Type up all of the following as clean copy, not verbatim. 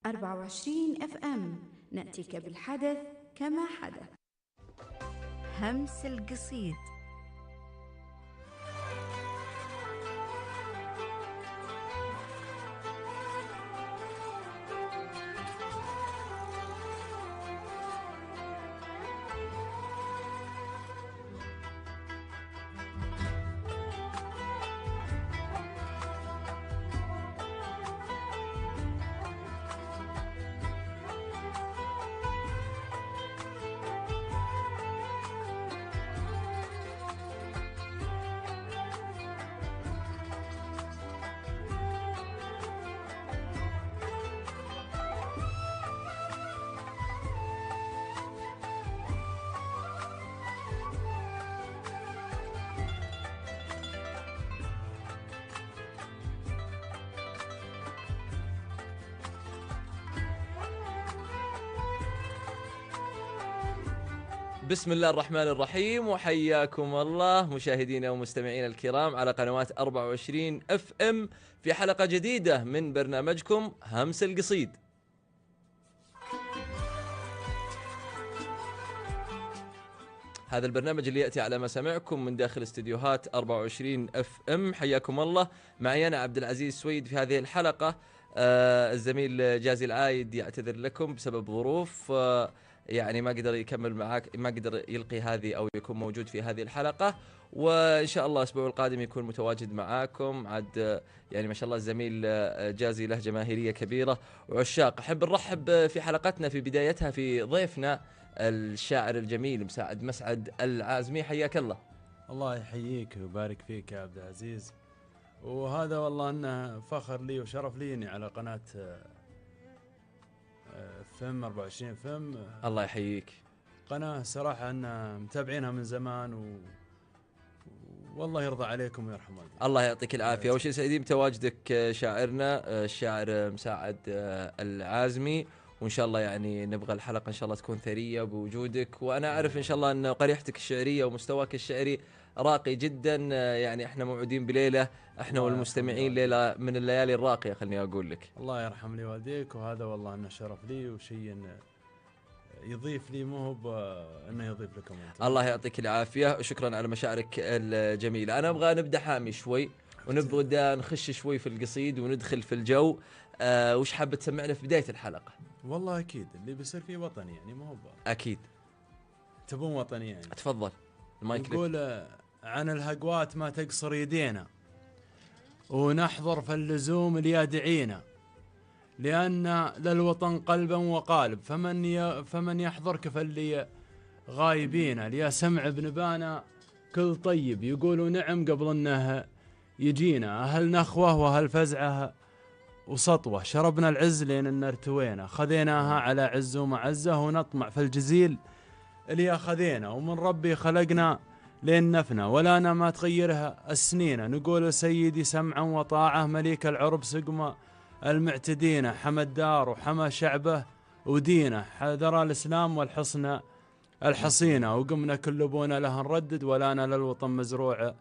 24 اف ام نأتيك بالحدث كما حدث. همس القصيد. بسم الله الرحمن الرحيم، وحياكم الله مشاهدينا ومستمعينا الكرام على قنوات 24 اف ام في حلقة جديدة من برنامجكم همس القصيد. هذا البرنامج اللي يأتي على مسامعكم من داخل استديوهات 24 اف ام. حياكم الله. معي أنا عبد العزيز سويد في هذه الحلقة. الزميل جازي العايد يعتذر لكم بسبب ظروف، يعني ما قدر يكمل معاك، ما قدر يلقي هذه أو يكون موجود في هذه الحلقة، وإن شاء الله الأسبوع القادم يكون متواجد معاكم. عاد يعني ما شاء الله الزميل جازي له جماهيرية كبيرة وعشاق. أحب نرحب في حلقتنا في بدايتها في ضيفنا الشاعر الجميل مسعد العازمي. حياك الله. الله يحييك ويبارك فيك يا عبد العزيز، وهذا والله انه فخر لي وشرف لي اني على قناة فم 24 فم. الله يحييك. قناة صراحة ان متابعينها من زمان والله يرضى عليكم ويرحم والديك. الله يعطيك العافية. وش سعيدين بتواجدك شاعرنا الشاعر مساعد العازمي، وإن شاء الله يعني نبغى الحلقة إن شاء الله تكون ثرية بوجودك، وأنا أعرف إن شاء الله أن قريحتك الشعرية ومستواك الشعري راقي جدا. يعني إحنا موعودين بليلة إحنا والمستمعين، ليلة من الليالي الراقية خلني أقول لك. الله يرحم لي والديك، وهذا والله أنه شرف لي وشيء يضيف لي، مو هو انه يضيف لكم انتم. الله يعطيك العافيه وشكرا على مشاعرك الجميله. انا ابغى نبدا حامي شوي ونبغى نخش شوي في القصيد وندخل في الجو. وش حابه تسمعنا في بدايه الحلقه؟ والله اكيد اللي بيصير فيه وطني، يعني مو هو اكيد تبون وطني يعني. تفضل المايك لك. نقول عن الهقوات ما تقصر يدينا، ونحضر في اللزوم اليادعينا، لأن للوطن قلبا وقالب، فمن يحضر كفاللي غايبين. ليا سمع ابن بانا كل طيب يقولوا نعم قبل انه يجينا، أهل نخوة وأهل فزعه وسطوة، شربنا العز لين ان ارتوينا، خذيناها على عز ومعزة، ونطمع في الجزيل اللي خذينا، ومن ربي خلقنا لين نفنا، ولانا ما تغيرها السنين. نقول سيدي سمعا وطاعة، مليك العرب سقمة المعتدين، حمى الدار وحمى شعبه ودينه، حذر الإسلام والحصن الحصينة، وقمنا كل بونا له نردد، ولانا للوطن مزروع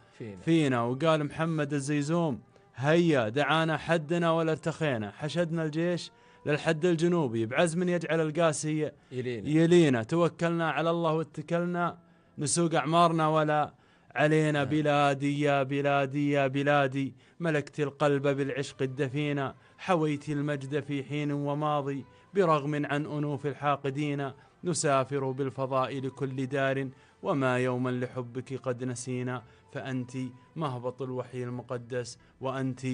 فينا. وقال محمد الزيزوم هيا دعانا حدنا ولا ارتخينا، حشدنا الجيش للحد الجنوبي بعزم يجعل القاسي يلينا، توكلنا على الله واتكلنا، نسوق أعمارنا ولا علينا. بلادي يا بلادي يا بلادي، ملكت القلب بالعشق الدفينا، حويت المجد في حين وماضي، برغم عن أنوف الحاقدين، نسافر بالفضاء لكل دار، وما يوما لحبك قد نسينا، فأنت مهبط الوحي المقدس، وأنت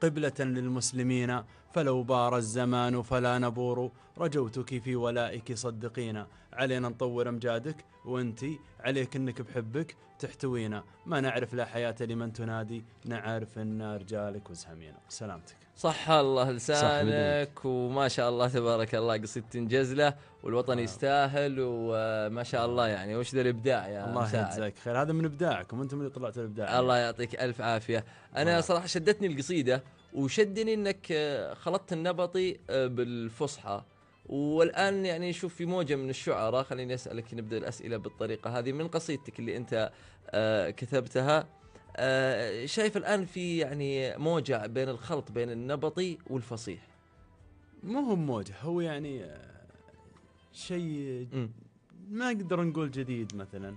قبلة للمسلمين، فلو بار الزمان فلا نبور، رجوتك في ولائك صدقينا، علينا نطور أمجادك وانتي عليك انك بحبك تحتوينا، ما نعرف لا حياة لمن تنادي، نعرف ان رجالك وزهمينا. سلامتك. صح الله لسانك، وما شاء الله تبارك الله قصيدة تنجز له والوطن يستاهل، وما شاء الله يعني وش ذا الابداع يا الله مساعد. يجزاك خير، هذا من ابداعكم، انتم اللي طلعتوا الابداع. الله يعطيك الف عافيه. انا صراحه شدتني القصيده، وشدني انك خلطت النبطي بالفصحى، والان يعني شوف في موجه من الشعراء. خليني اسالك، نبدا الاسئله بالطريقه هذه من قصيدتك اللي انت كتبتها. شايف الان في يعني موجه بين الخلط بين النبطي والفصيح؟ مو هو موجه، هو يعني شيء مم. ما نقدر نقول جديد مثلا،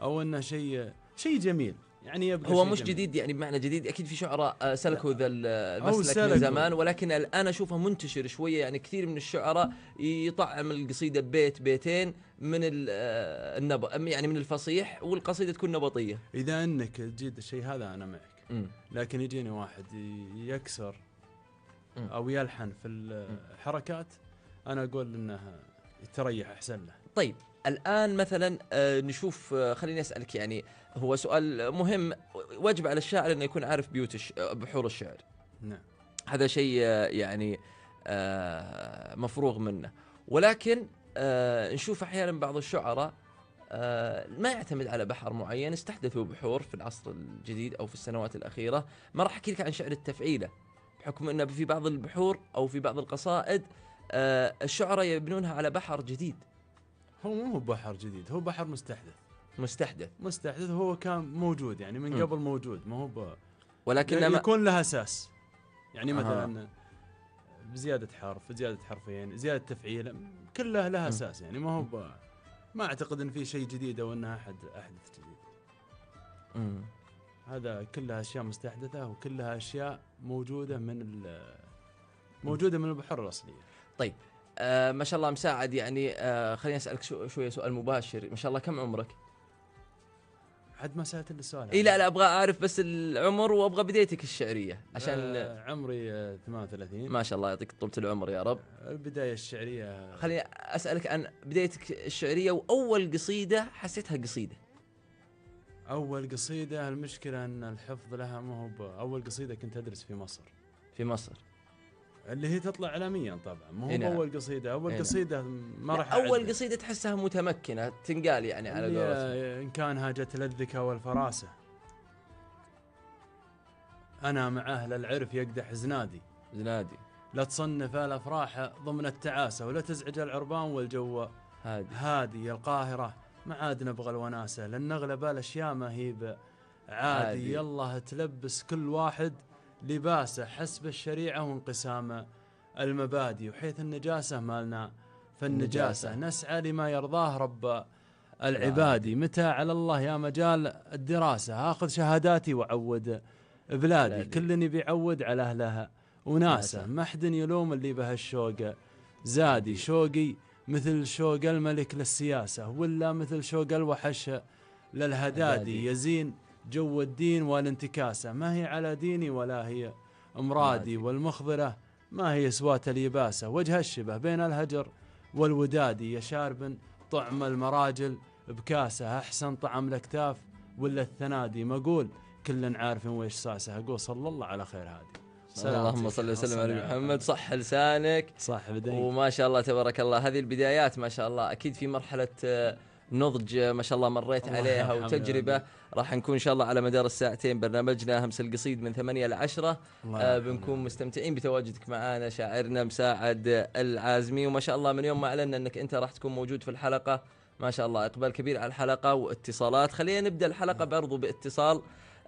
او انه شيء جميل يعني، يبقى هو شيء مش جميل. جديد يعني بمعنى جديد، اكيد في شعراء سلكوا ذا المسلك من سلكوا. زمان، ولكن الان اشوفه منتشر شويه. يعني كثير من الشعراء يطعم القصيده ببيت بيتين من يعني من الفصيح، والقصيده تكون نبطيه. اذا انك تجيد الشيء هذا انا معك، مم. لكن يجيني واحد يكسر مم. او يلحن في الحركات، انا اقول انه يتريح احسن له. طيب الآن مثلا نشوف، خليني أسألك، يعني هو سؤال مهم، واجب على الشاعر أنه يكون عارف بحور الشعر. نعم. هذا شيء يعني مفروغ منه، ولكن نشوف أحيانا بعض الشعراء ما يعتمد على بحر معين، استحدثوا بحور في العصر الجديد أو في السنوات الأخيرة. ما راح أحكي لك عن شعر التفعيلة، بحكم أنه في بعض البحور أو في بعض القصائد الشعراء يبنونها على بحر جديد. هو مو بحر جديد، هو بحر مستحدث، هو كان موجود يعني من قبل موجود، ما هو ولكن يكون له اساس يعني مثلا بزياده حرف، زياده حرفين، زياده تفعيل، كلها لها اساس يعني، ما اعتقد ان في شيء جديد او انها احدث جديد. هذا كلها اشياء مستحدثه، وكلها اشياء موجوده من البحور الاصليه. طيب ما شاء الله مساعد، يعني خليني اسالك شويه سؤال مباشر. ما شاء الله كم عمرك؟ حد ما سالت السؤال. اي لا ابغى اعرف بس العمر، وابغى بدايتك الشعريه عشان عمري 38. ما شاء الله يعطيك طولة العمر يا رب. البدايه الشعريه، خليني اسالك عن بدايتك الشعريه، واول قصيده حسيتها قصيده. اول قصيده، المشكله ان الحفظ لها ما هو اول قصيده كنت ادرس في مصر. في مصر اللي هي تطلع عالميا طبعا، ما هو هنا. اول قصيده، اول قصيده ما راح اول قصيده تحسها متمكنه تنقال يعني على قولتهم. ان كان هاجت للذكاء والفراسه، انا مع اهل العرف يقدح زنادي، لا تصنف الافراح ضمن التعاسه، ولا تزعج العربان والجو هادي القاهره، ما عاد نبغى الوناسه، لان نغلب الاشياء ما هي عادي، يلا تلبس كل واحد لباسه حسب الشريعه وانقسام المبادئ، وحيث النجاسه مالنا فالنجاسه، نسعى لما يرضاه رب العباد، متى على الله يا مجال الدراسه، اخذ شهاداتي وعود بلادي، كل بيعود على اهلها وناسه، ما حد يلوم اللي به الشوق زادي، شوقي مثل شوق الملك للسياسه، ولا مثل شوق الوحش للهدادي، يزين جو الدين والانتكاسه، ما هي على ديني ولا هي امرادي، والمخضره ما هي سوات اليباسه، وجه الشبه بين الهجر والودادي، يا شارب طعم المراجل بكاسه، احسن طعم الاكتاف ولا الثنادي، ما اقول كل عارف ويش ساسه، اقول صلى الله على خير هادي. اللهم صل وسلم على محمد. صح لسانك، صح بديك، وما شاء الله تبارك الله. هذه البدايات ما شاء الله اكيد في مرحله نضج ما شاء الله مريت عليها وتجربه. راح نكون ان شاء الله على مدار الساعتين برنامجنا همس القصيد من 8 ل 10 بنكون مستمتعين بتواجدك معنا شاعرنا مساعد العازمي. وما شاء الله من يوم ما اعلنا انك انت راح تكون موجود في الحلقه ما شاء الله اقبال كبير على الحلقه واتصالات. خلينا نبدا الحلقه برضو باتصال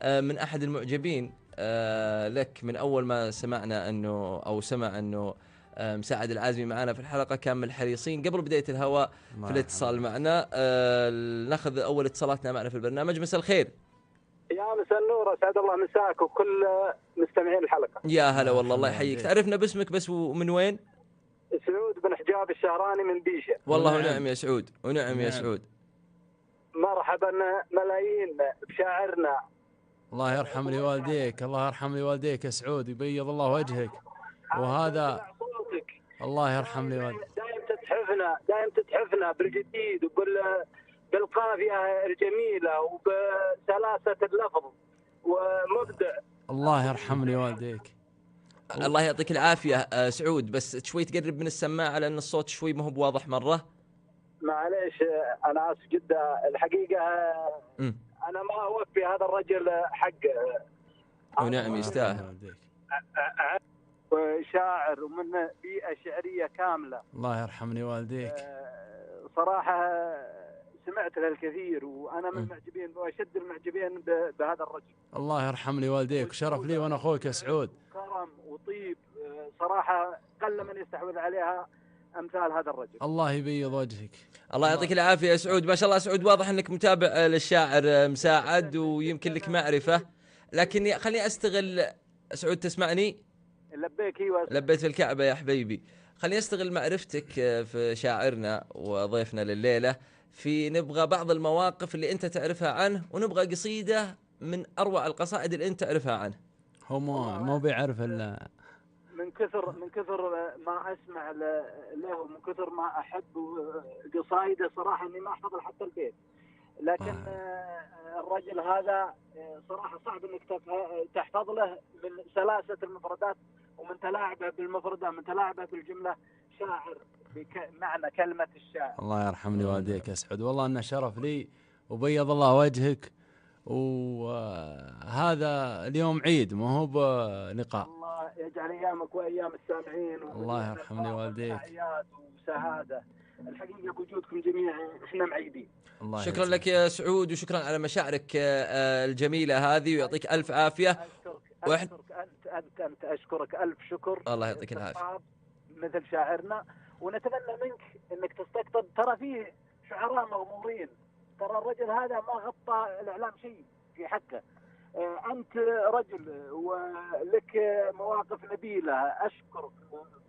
من احد المعجبين لك. من اول ما سمعنا انه او سمع انه مساعد العازمي معنا في الحلقة كان من الحريصين قبل بداية الهواء في الاتصال معنا. ناخذ أول اتصالاتنا معنا في البرنامج. مساء الخير. يا مساء النور، أسعد الله مساك وكل مستمعين الحلقة. يا هلا والله، الله يحييك. تعرفنا باسمك بس ومن وين؟ سعود بن حجاب الشهراني من بيشة. والله ونعم يا سعود، ونعم يا سعود. مرحبا ملايين بشاعرنا. الله يرحم لي والديك، الله يرحم لي والديك يا سعود، يبيض الله وجهك. وهذا الله يرحم لي والديك. دائم تتحفنا بالجديد بالقافية الجميلة وبسلاسة اللفظ ومبدع. الله يرحم لي والديك. الله يعطيك العافية سعود، بس شوي تقرب من السماعة لأن الصوت شوي ما هو بواضح مرة. معليش أنا آسف جدا الحقيقة. أنا ما أوفي هذا الرجل حقه. ونعم يستاهل. شاعر ومن بيئة شعرية كاملة. الله يرحمني والديك. صراحة سمعت له الكثير وأنا من المعجبين وأشد المعجبين بهذا الرجل. الله يرحم لي والديك، وشرف لي وأنا أخوك يا سعود. كرم وطيب صراحة وقل من يستحوذ عليها امثال هذا الرجل. الله يبيض وجهك. الله يعطيك العافيه يا سعود. ما شاء الله سعود، واضح انك متابع للشاعر مساعد ويمكن لك معرفه، لكن خليني استغل. سعود تسمعني؟ لبيك. ايوه لبيت في الكعبه يا حبيبي. خليني استغل معرفتك في شاعرنا وضيفنا لليله، في نبغى بعض المواقف اللي انت تعرفها عنه، ونبغى قصيده من اروع القصائد اللي انت تعرفها عنه. هو مو بيعرف الا من كثر ما اسمع له ومن كثر ما احب قصايده صراحه اني ما احفظ حتى البيت، لكن الرجل هذا صراحه صعب انك تحفظ له من سلاسه المفردات ومن تلاعبه بالمفردة، من تلاعبه بالجمله. شاعر بمعنى كلمه الشاعر. الله يرحم لي والديك يا سعود، والله انه شرف لي وبيض الله وجهك. وهذا اليوم عيد، ما هو بلقاء. الله يجعل ايامك وايام السامعين. الله يرحم لي والديك. حياه وسعاده. الحقيقه بوجودكم جميعا احنا معيدين. شكرا لك يا سعود، وشكرا على مشاعرك الجميله هذه، ويعطيك الف عافيه. أنت أشكرك ألف شكر. الله يعطيك العافية. مثل شاعرنا، ونتمنى منك أنك تستقطب. ترى فيه شعراء مغمورين، ترى الرجل هذا ما غطى الإعلام شيء في حقه. أنت رجل ولك مواقف نبيلة، أشكرك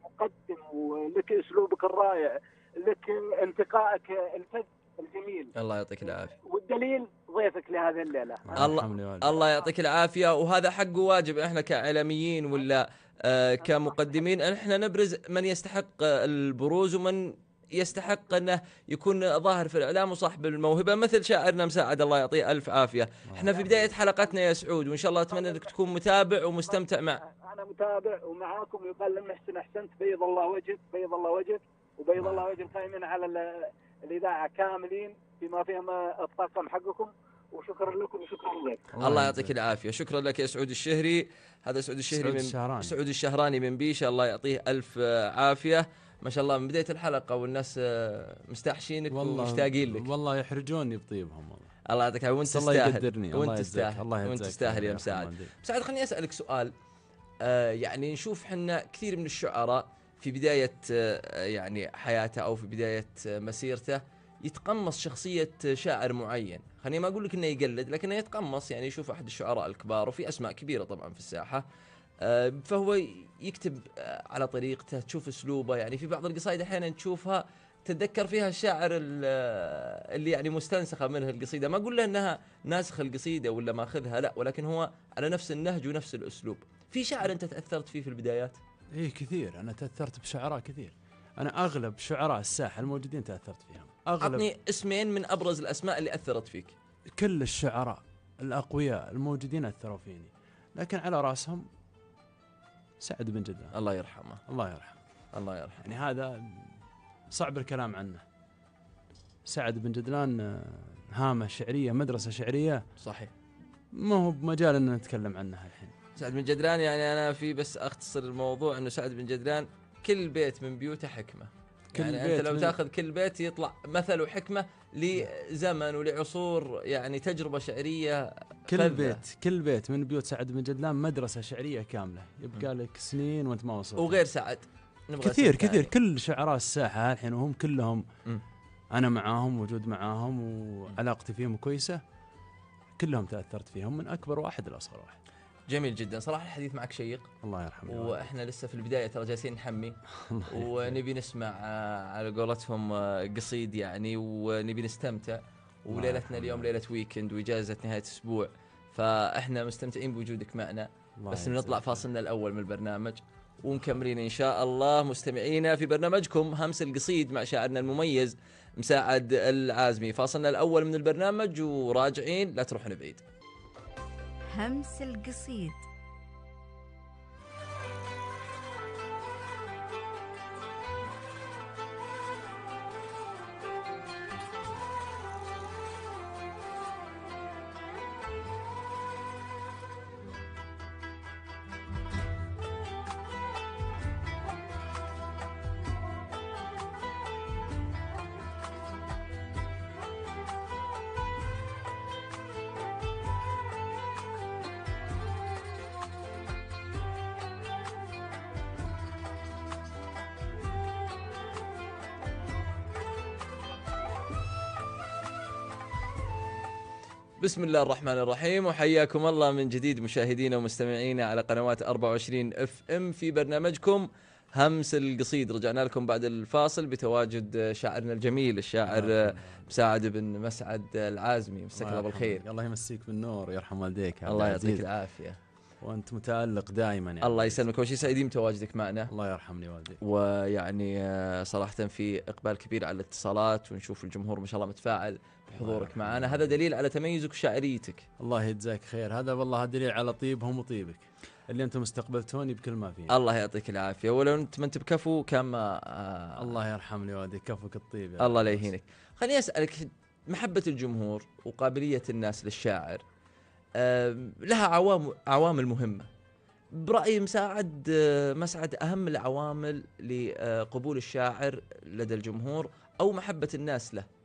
مقدم، ولك أسلوبك الرائع، لك انتقائك الفذ الجميل. الله يعطيك العافية. والدليل ضيفك لهذه الليلة. الله يعطيك العافية. وهذا حق وواجب، احنا كإعلاميين ولا كمقدمين احنا نبرز من يستحق البروز ومن يستحق انه يكون ظاهر في الاعلام وصاحب الموهبة، مثل شاعرنا مساعد الله يعطيه الف عافية. احنا في بداية حلقتنا يا سعود، وان شاء الله اتمنى انك تكون متابع ومستمتع انا متابع ومعاكم. يقال المحسن احسنت. بيض الله وجهك، بيض الله وجهك، وبيض الله وجه القائمين على الإذاعة كاملين بما فيهم الطاقم حقكم. وشكرا لكم وشكرا لك. الله يعطيك العافية. شكرا لك يا سعود الشهري. هذا سعود الشهري من سعود الشهراني من بيشة. الله يعطيه ألف عافية. ما شاء الله من بداية الحلقة والناس مستحشينك ومشتاقين لك. والله يحرجوني بطيبهم. الله يعطيك العافية. وانت الله يقدرني. وانت تستاهل. وانت تستاهل يا مساعد. مساعد خليني أسألك سؤال. يعني نشوف حنا كثير من الشعراء في بداية يعني حياته أو في بداية مسيرته يتقمص شخصية شاعر معين. خليني ما أقول لك إنه يقلد، لكنه يتقمص. يعني يشوف أحد الشعراء الكبار، وفي أسماء كبيرة طبعا في الساحة، فهو يكتب على طريقته، تشوف أسلوبه. يعني في بعض القصائد أحيانا تشوفها تتذكر فيها الشاعر اللي يعني مستنسخة منه القصيدة. ما أقول له أنها ناسخ القصيدة ولا ماخذها، لا، ولكن هو على نفس النهج ونفس الأسلوب. في شاعر أنت تأثرت فيه في البدايات؟ إيه كثير. أنا تأثرت بشعراء كثير. أنا أغلب شعراء الساحة الموجودين تأثرت فيهم. أعطني اسمين من أبرز الأسماء اللي أثرت فيك. كل الشعراء الأقوياء الموجودين أثروا فيني، لكن على رأسهم سعد بن جدلان. الله يرحمه. الله يرحمه. الله يرحمه. يعني هذا صعب الكلام عنه. سعد بن جدلان هامة شعرية، مدرسة شعرية. صحيح. ما هو بمجال أن نتكلم عنها الحين. سعد بن جدلان، يعني أنا في بس أختصر الموضوع أنه سعد بن جدلان كل بيت من بيوته حكمة. يعني أنت لو تأخذ كل بيت يطلع مثل وحكمة لزمن ولعصور، يعني تجربة شعرية. كل بيت من بيوت سعد بن جدلان مدرسة شعرية كاملة، يبقى لك سنين وانت ما وصلت. وغير سعد كثير كل شعراء الساحة الحين وهم كلهم أنا معاهم، وجود معاهم وعلاقتي فيهم كويسة، كلهم تأثرت فيهم من أكبر واحد لأصغر واحد. جميل جدا صراحة. الحديث معك شيق. الله يرحمه. وإحنا لسه في البداية، ترى جالسين نحمي ونبي نسمع على قولتهم قصيد يعني، ونبي نستمتع. وليلتنا اليوم ليلة ويكند وإجازة نهاية أسبوع، فإحنا مستمتعين بوجودك معنا. بس نطلع فاصلنا الأول من البرنامج ومكملين إن شاء الله مستمعينا في برنامجكم همس القصيد مع شاعرنا المميز مساعد العازمي. فاصلنا الأول من البرنامج وراجعين، لا تروحون بعيد. همس القصيد. بسم الله الرحمن الرحيم، وحياكم الله من جديد مشاهدينا ومستمعينا على قنوات 24 FM في برنامجكم همس القصيد. رجعنا لكم بعد الفاصل بتواجد شاعرنا الجميل الشاعر مساعد بن مسعد العازمي. مساك الله بالخير. الله يمسيك بالنور، يرحم والديك. الله يعطيك العافية وانت متألق دائما يعني. الله يسلمك، وشي سعيدين بتواجدك معنا. الله يرحمني والدي. ويعني صراحة في إقبال كبير على الاتصالات، ونشوف الجمهور ما شاء الله متفاعل بحضورك معنا، هذا دليل على تميزك وشاعريتك. الله يجزاك خير، هذا والله دليل على طيبهم وطيبك اللي انتم استقبلتوني بكل ما فيه. الله يعطيك العافية، ولو انت ما انت بكفو كان ما الله يرحمني والدي، كفوك الطيب. الله لا يهينك. خليني أسألك، محبة الجمهور وقابلية الناس للشاعر لها عوامل مهمة. برأي مسعد أهم العوامل لقبول الشاعر لدى الجمهور أو محبة الناس له،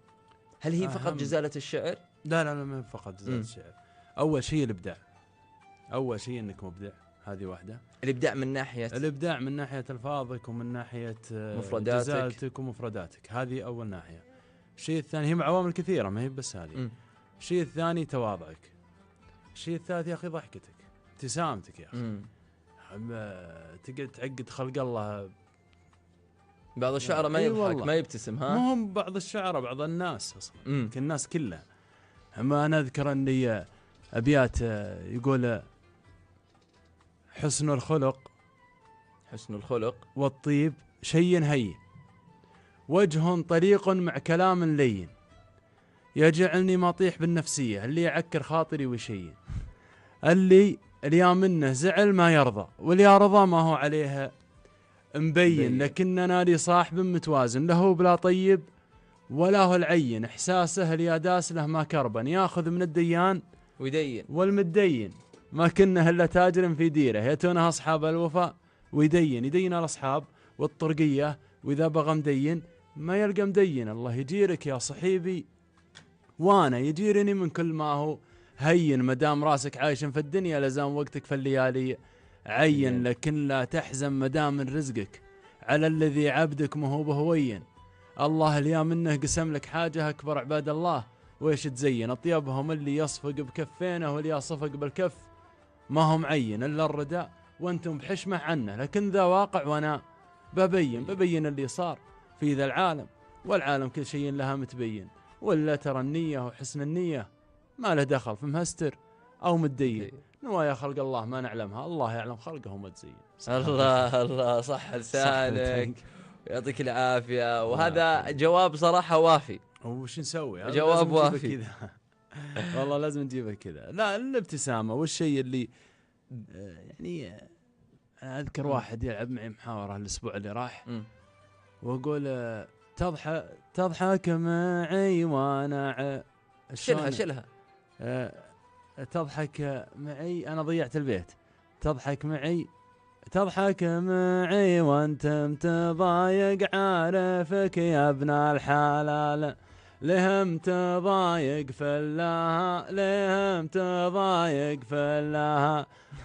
هل هي فقط جزالة الشعر؟ لا ما فقط جزالة الشعر. أول شيء الإبداع، أول شيء إنك مبدع، هذه واحدة. الإبداع من ناحية ألفاظك ومن ناحية مفرداتك، جزالتك ومفرداتك، هذه أول ناحية. الشيء الثاني، هي عوامل كثيرة ما هي بس هذه. الشيء الثاني تواضعك. الشيء الثالث يا أخي ضحكتك، ابتسامتك يا أخي. تقعد تعقد خلق الله. بعض الشعراء ما يضحك ما يبتسم. ها، ما هم بعض الشعراء، بعض الناس اصلا الناس كلها. اما انا اذكر اني ابيات يقول حسن الخلق والطيب شيء هين، وجه طريق مع كلام لين، يجعلني ما اطيح بالنفسيه، اللي يعكر خاطري وشين، اللي منه زعل ما يرضى، واللي رضى ما هو عليها مبين، لكننا لي صاحب متوازن، له بلا طيب ولا هو العين، احساسه الياداس له ما كربن، ياخذ من الديان ويدين، والمدين ما كنه الا تاجر في ديره، ياتونها اصحاب الوفاء ويدين الاصحاب والطرقيه، واذا بغى مدين ما يلقى مدين. الله يجيرك يا صحيبي، وانا يجيرني من كل ما هو هين، مدام راسك عايش في الدنيا لزام وقتك في الليالي عين، لكن لا تحزن مدام من رزقك على الذي عبدك مهو بهوين. الله اليا منه قسم لك حاجة أكبر عباد الله، ويش تزين أطيبهم اللي يصفق بكفينه، واللي يصفق بالكف ما هم عين إلا الرداء، وانتم بحشمة عنه، لكن ذا واقع وانا ببين اللي صار في ذا العالم، والعالم كل شيء لها متبين، ولا ترى النية وحسن النية ما له دخل في مهستر أو متدين، نوايا خلق الله ما نعلمها، الله يعلم خلقه وما تزين. الله صح لسانك، يعطيك العافية. وهذا جواب صراحة وافي. وش نسوي؟ جواب وافي كذا. والله لازم نجيبه كذا. لا، الابتسامة والشيء اللي يعني أنا أذكر واحد يلعب معي محاورة الأسبوع اللي راح، وأقول تضحك معي وأنا شلها تضحك معي، أنا ضيعت البيت. تضحك معي وانت متضايق، عارفك يا ابن الحلال، لهم تضايق في الله،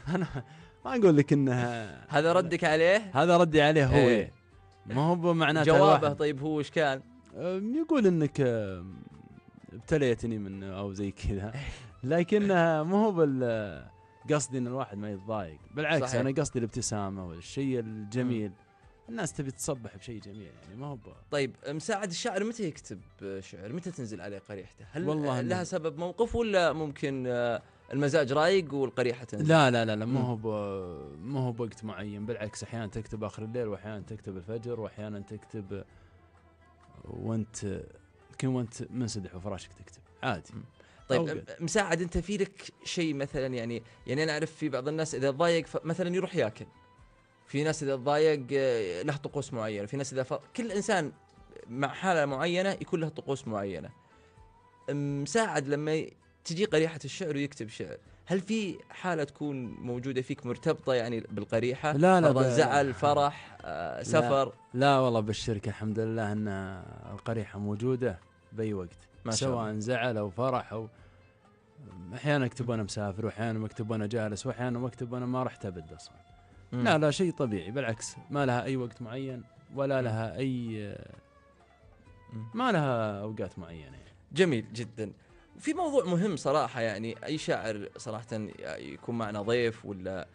أنا ما أقول لك إنها هذا ردك عليه، هذا ردي عليه هو. إيه؟ ما هو بمعناته جوابه. طيب هو وش كان؟ يقول إنك ابتليتني منه أو زي كذا، لكنها ما هو قصدي ان الواحد ما يتضايق، بالعكس صحيح. انا قصدي الابتسامه والشيء الجميل. الناس تبي تصبح بشيء جميل يعني، ما هو طيب مساعد الشاعر متى يكتب شعر؟ متى تنزل عليه قريحته؟ هل والله لها سبب موقف، ولا ممكن المزاج رايق والقريحه تنزل؟ لا ما هو بوقت معين، بالعكس احيانا تكتب اخر الليل، واحيانا تكتب الفجر، واحيانا تكتب وانت منسدح وفراشك تكتب عادي. طيب مساعد، انت في لك شيء مثلا يعني انا اعرف في بعض الناس اذا تضايق مثلا يروح ياكل، في ناس اذا تضايق له طقوس معينه، في ناس اذا كل انسان مع حاله معينه يكون له طقوس معينه. مساعد لما تجي قريحه الشعر ويكتب شعر، هل في حاله تكون موجوده فيك مرتبطه يعني بالقريحه؟ لا زعل، فرح، سفر؟ لا والله بالشركه الحمد لله ان القريحه موجوده باي وقت، سواء زعل او فرح، او احيانا اكتب وانا مسافر، واحيانا اكتب وانا جالس، واحيانا اكتب وانا ما رحت ابد اصلا. لا شيء طبيعي، بالعكس ما لها اي وقت معين، ولا لها اي ما لها اوقات معينه. جميل جدا. في موضوع مهم صراحة، يعني أي شاعر صراحة يكون معنا ضيف ولا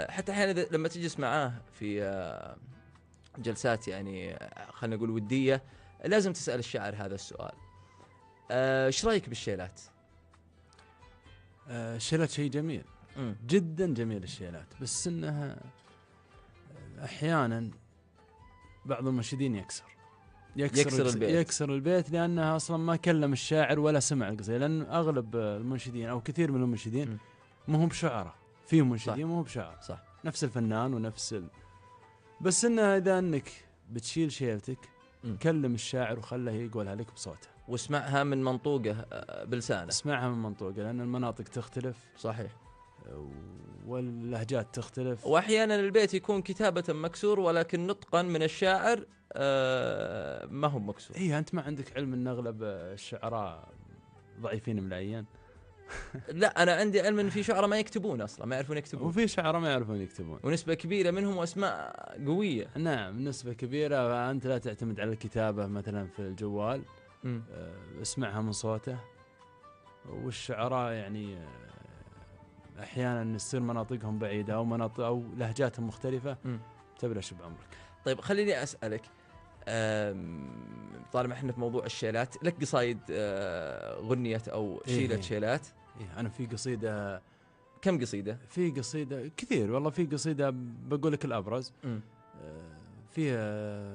حتى أحيانا لما تجلس معاه في جلسات يعني خلينا نقول ودية، لازم تسأل الشاعر هذا السؤال. ايش رايك بالشيلات؟ الشيلات شيء جميل جدا جميل الشيلات، بس انها احيانا بعض المنشدين يكسر البيت لانها اصلا ما كلم الشاعر ولا سمع القصيده، لان اغلب المنشدين او كثير من المنشدين ما هم بشعراء، فيهم منشدين ما هم بشعراء، صح، نفس الفنان ونفس بس انها اذا انك بتشيل شيلتك كلم الشاعر وخله يقولها لك بصوته، واسمعها من منطوقه بلسانه، اسمعها من منطوقه، لان المناطق تختلف، صحيح، واللهجات تختلف، واحيانا البيت يكون كتابه مكسور ولكن نطقا من الشاعر ما هو مكسور. اي انت ما عندك علم ان اغلب الشعراء ضعيفين ملايين؟ لا انا عندي علم ان في شعراء ما يكتبون اصلا، ما يعرفون يكتبون، وفي شعراء ما يعرفون يكتبون، ونسبه كبيره منهم واسماء قويه. نعم نسبه كبيره، فانت لا تعتمد على الكتابه مثلا في الجوال، اسمعها من صوته. والشعراء يعني احيانا يصير مناطقهم بعيده او مناطق او لهجاتهم مختلفه، تبلش بعمرك. طيب خليني اسالك، طالما احنا في موضوع الشيلات، لك قصايد غنية او شيلة شيلات؟ إيه انا في قصيدة. كم قصيدة؟ في قصيدة كثير والله، في قصيدة بقول لك الابرز. فيها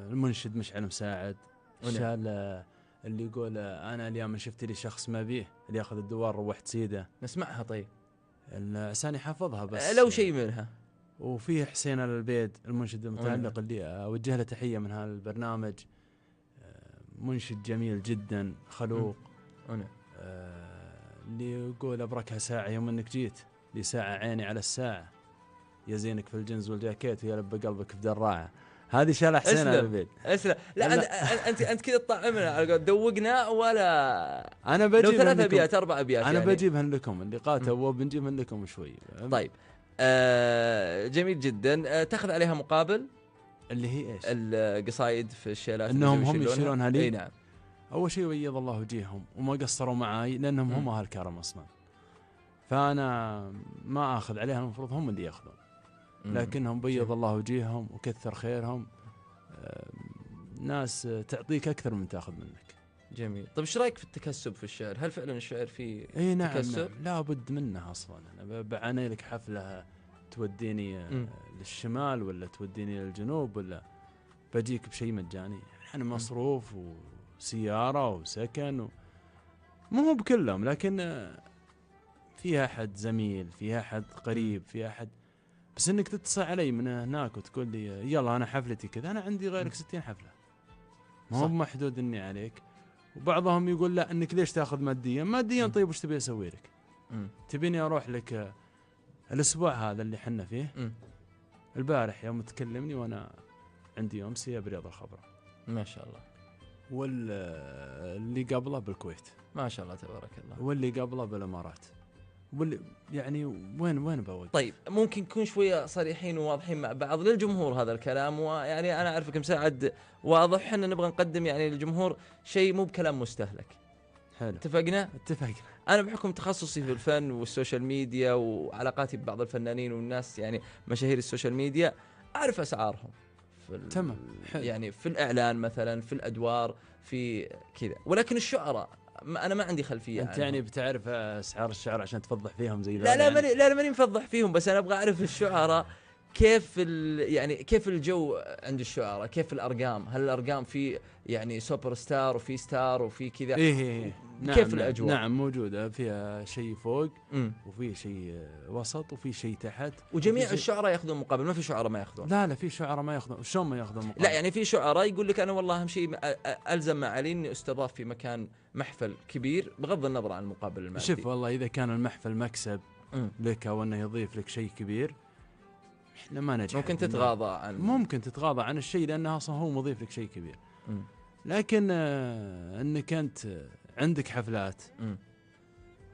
المنشد مشعل مساعد، شال اللي يقول انا اليوم شفت لي شخص ما بيه اللي ياخذ الدوار روحت سيده. نسمعها طيب. العساني حافظها بس لو شيء منها. وفي حسين البيد المنشد المتألق اللي اوجه له تحيه من هذا البرنامج، منشد جميل جدا خلوق. اللي يقول ابركها ساعه يوم انك جيت لي، ساعه عيني على الساعه، يا زينك في الجنز والجاكيت ويا لب قلبك في دراعه. هذه شال حسين البيد. اسلم. لا انت كذا تطعمنا على قول دوقنا، ولا انا بجيب لو 3 أبيات 4 أبيات انا يعني بجيبهن لكم اللقاءات وبنجيبهن لكم شوي. طيب جميل جدا. تاخذ عليها مقابل اللي هي ايش؟ القصايد في الشيلات انهم هم يشيلونها لي. اي نعم. اول شيء بيض الله وجيههم وما قصروا معي، لانهم هم اهل كرم اصلا، فانا ما اخذ عليها، المفروض هم اللي ياخذون، لكنهم بيض الله وجيههم وكثر خيرهم، ناس تعطيك اكثر من تاخذ منك. جميل. طيب ايش رايك في التكسب في الشعر؟ هل فعلا الشعر فيه تكسب؟ نعم لا بد منه اصلا. انا بعاني لك حفله توديني للشمال ولا توديني للجنوب، ولا بجيك بشيء مجاني، يعني مصروف وسياره وسكن مو هو بكلهم، لكن فيها احد زميل، فيها احد قريب، فيها احد، بس انك تتصل علي من هناك وتقول لي يلا انا حفلتي كذا، انا عندي غيرك 60 حفله، ما هو محدود اني عليك. وبعضهم يقول لا انك ليش تاخذ ماديا طيب وش تبي اسوي لك؟ تبيني اروح لك الاسبوع هذا اللي حنا فيه؟ البارح يوم تكلمني وانا عندي يوم سيا برياض الخبره ما شاء الله، واللي قبله بالكويت ما شاء الله تبارك الله، واللي قبله بالامارات، يعني وين بوقف؟ طيب ممكن نكون شويه صريحين وواضحين مع بعض للجمهور هذا الكلام، ويعني انا اعرفك مساعد واضح، احنا نبغى نقدم يعني للجمهور شيء مو بكلام مستهلك. حلو، اتفقنا. انا بحكم تخصصي في الفن والسوشيال ميديا وعلاقاتي ببعض الفنانين والناس يعني مشاهير السوشيال ميديا، اعرف اسعارهم تمام، يعني في الاعلان مثلا، في الادوار، في كذا، ولكن الشعراء انا ما عندي خلفيه انت يعني بتعرف اسعار الشعر عشان تفضح فيهم زي لا يعني. لا ماني مفضح فيهم، بس انا ابغى اعرف الشعراء كيف يعني كيف الجو عند الشعراء، كيف الارقام، هل الارقام في يعني سوبر ستار وفي ستار وفي كذا؟ إيه. كيف الاجواء؟ نعم موجوده، فيها شيء فوق وفي شيء وسط وفي شيء تحت، وجميع الشعراء ياخذون مقابل؟ ما في شعراء ما ياخذون؟ لا في شعراء ما ياخذون. شلون ما ياخذون مقابل؟ لا يعني في شعراء يقول لك انا والله اهم شيء الزم ما علي اني استضاف في مكان محفل كبير بغض النظر عن المقابل المادي. شوف والله اذا كان المحفل مكسب لك او انه يضيف لك شيء كبير، احنا ما نجح. ممكن تتغاضى عن الشيء لانه اصلا هو مضيف لك شيء كبير. لكن انك انت عندك حفلات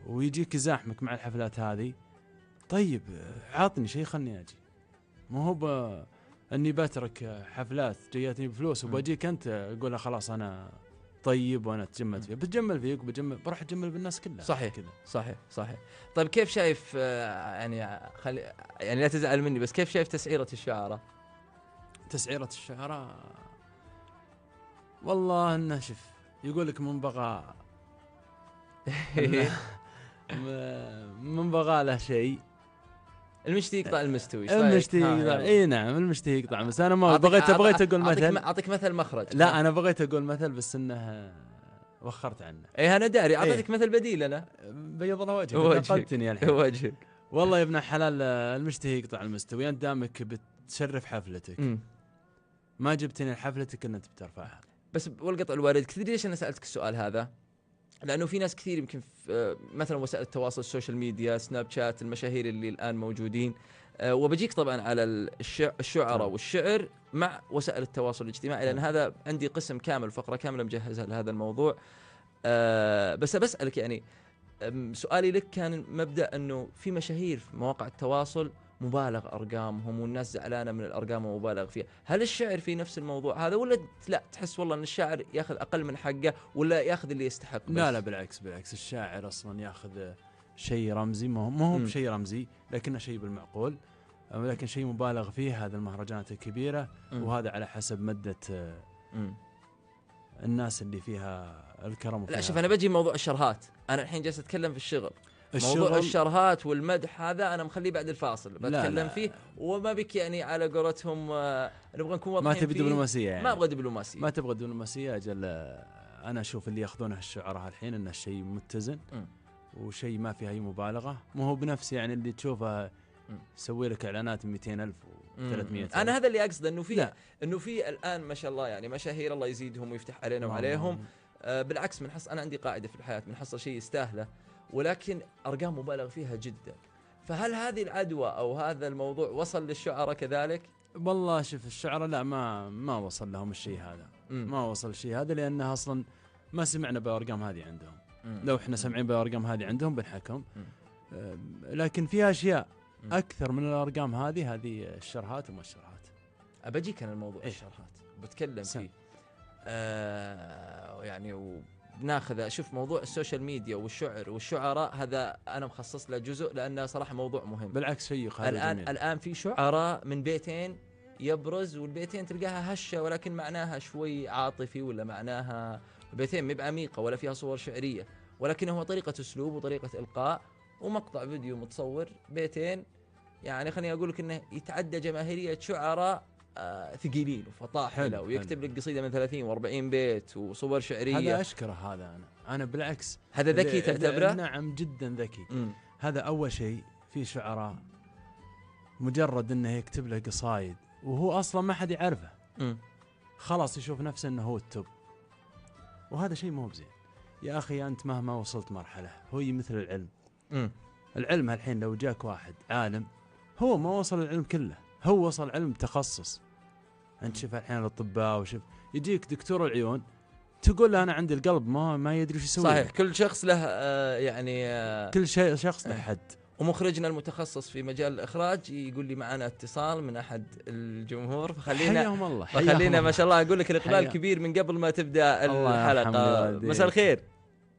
ويجيك يزاحمك مع الحفلات هذه، طيب عاطني شيء خلني اجي، ما هو اني بترك حفلات جيتني بفلوس وبجيك انت اقول خلاص انا طيب وانا اتجمل فيك، بتجمل فيك بروح اتجمل بالناس كلها. صحيح كذا. صحيح. طيب كيف شايف يعني يعني لا تزعل مني، بس كيف شايف تسعيرة الشعراء؟ تسعيرة الشعراء والله انه شوف، يقول لك من بغى من بغى له شيء المشتي يقطع المستوي. المشتي يقطع، اي نعم المشتي يقطع. بس انا ما بغيت اقول مثل. اعطيك مثل مخرج. لا انا بغيت اقول مثل بس انه وخرت عنه. اي انا داري، اعطيتك مثل بديل انا. بيض الله وجهك، نقلتني الحين. وجهك والله يا ابن الحلال، المشتهي يقطع المستوي. انت دامك بتشرف حفلتك ما جبتني لحفلتك ان انت بترفعها. بس والقطع الوارد، تدري ليش انا سالتك السؤال هذا؟ لانه في ناس كثير يمكن مثلا وسائل التواصل السوشيال ميديا، سناب شات، المشاهير اللي الان موجودين، وبجيك طبعا على الشعراء والشعر مع وسائل التواصل الاجتماعي، لان هذا عندي قسم كامل، فقره كامله مجهزها لهذا الموضوع. بس بسالك يعني، سؤالي لك كان مبدا انه في مشاهير في مواقع التواصل مبالغ ارقامهم والناس زعلانه من الارقام ومبالغ فيها، هل الشعر في نفس الموضوع هذا، ولا لا تحس والله ان الشاعر ياخذ اقل من حقه ولا ياخذ اللي يستحق بس؟ لا بالعكس، الشاعر اصلا ياخذ شيء رمزي، ما هو بشيء رمزي لكنه شيء بالمعقول، ولكن شيء مبالغ فيه. هذا المهرجانات الكبيره وهذا على حسب مده الناس اللي فيها الكرم. لا شوف، انا بجي موضوع الشرهات، انا الحين جالس اتكلم في الشغل. موضوع الشرهات والمدح هذا انا مخليه بعد الفاصل بتكلم فيه، وما بك يعني على قولتهم نبغى نكون واضحين. ما تبي دبلوماسيه يعني. ما ابغى دبلوماسيه، ما تبغى دبلوماسيه. اجل انا اشوف اللي ياخذونه الشعراء الحين انه شيء متزن وشيء ما فيه اي مبالغه، مو هو بنفس يعني اللي تشوفه يسوي لك اعلانات 200,000 و300,000. انا هذا اللي اقصده، انه في الان ما شاء الله يعني مشاهير الله يزيدهم ويفتح علينا وعليهم. بالعكس، انا عندي قاعده في الحياه، من حصل شيء يستاهله ولكن ارقام مبالغ فيها جدا. فهل هذه العدوى او هذا الموضوع وصل للشعراء كذلك؟ والله شوف، الشعراء لا ما وصل لهم الشيء هذا. ما وصل الشيء هذا لانه اصلا ما سمعنا بالارقام هذه عندهم. لو احنا سمعين بالارقام هذه عندهم بنحكم. لكن في اشياء اكثر من الارقام هذه الشرهات وما الشرهات. ابجيك انا الموضوع الشرهات بتكلم فيه. يعني بناخذ اشوف موضوع السوشيال ميديا والشعر والشعراء، هذا انا مخصص له جزء لانه صراحه موضوع مهم. بالعكس شيق. الان في شعراء من بيتين يبرز، والبيتين تلقاها هشه ولكن معناها شوي عاطفي، ولا معناها بيتين ما بعميقه ولا فيها صور شعريه، ولكن هو طريقه اسلوب وطريقه القاء ومقطع فيديو متصور بيتين. يعني خليني اقول لك انه يتعدى جماهيريه شعراء ثقيلين وفطاحله، ويكتب لك قصيده من 30 و40 بيت وصور شعريه. هذا اشكره، هذا انا بالعكس هذا ذكي تعتبره؟ نعم جدا ذكي. هذا اول شيء. في شعراء مجرد انه يكتب له قصايد وهو اصلا ما حد يعرفه، خلاص يشوف نفسه انه هو التوب، وهذا شيء مو بزين. يا اخي انت مهما وصلت مرحله، هو مثل العلم. العلم الحين لو جاك واحد عالم هو ما وصل العلم كله، هو وصل علم تخصص. انت شوف الحين الاطباء، وشوف يجيك دكتور العيون تقول له انا عندي القلب ما يدري وش يسوي. صحيح، كل شخص له يعني كل شيء شخص له حد. ومخرجنا المتخصص في مجال الإخراج يقول لي معنا اتصال من أحد الجمهور، حياهم الله. فخلينا ما شاء الله أقول لك الإقبال كبير من قبل ما تبدأ الحلقة. مساء الخير.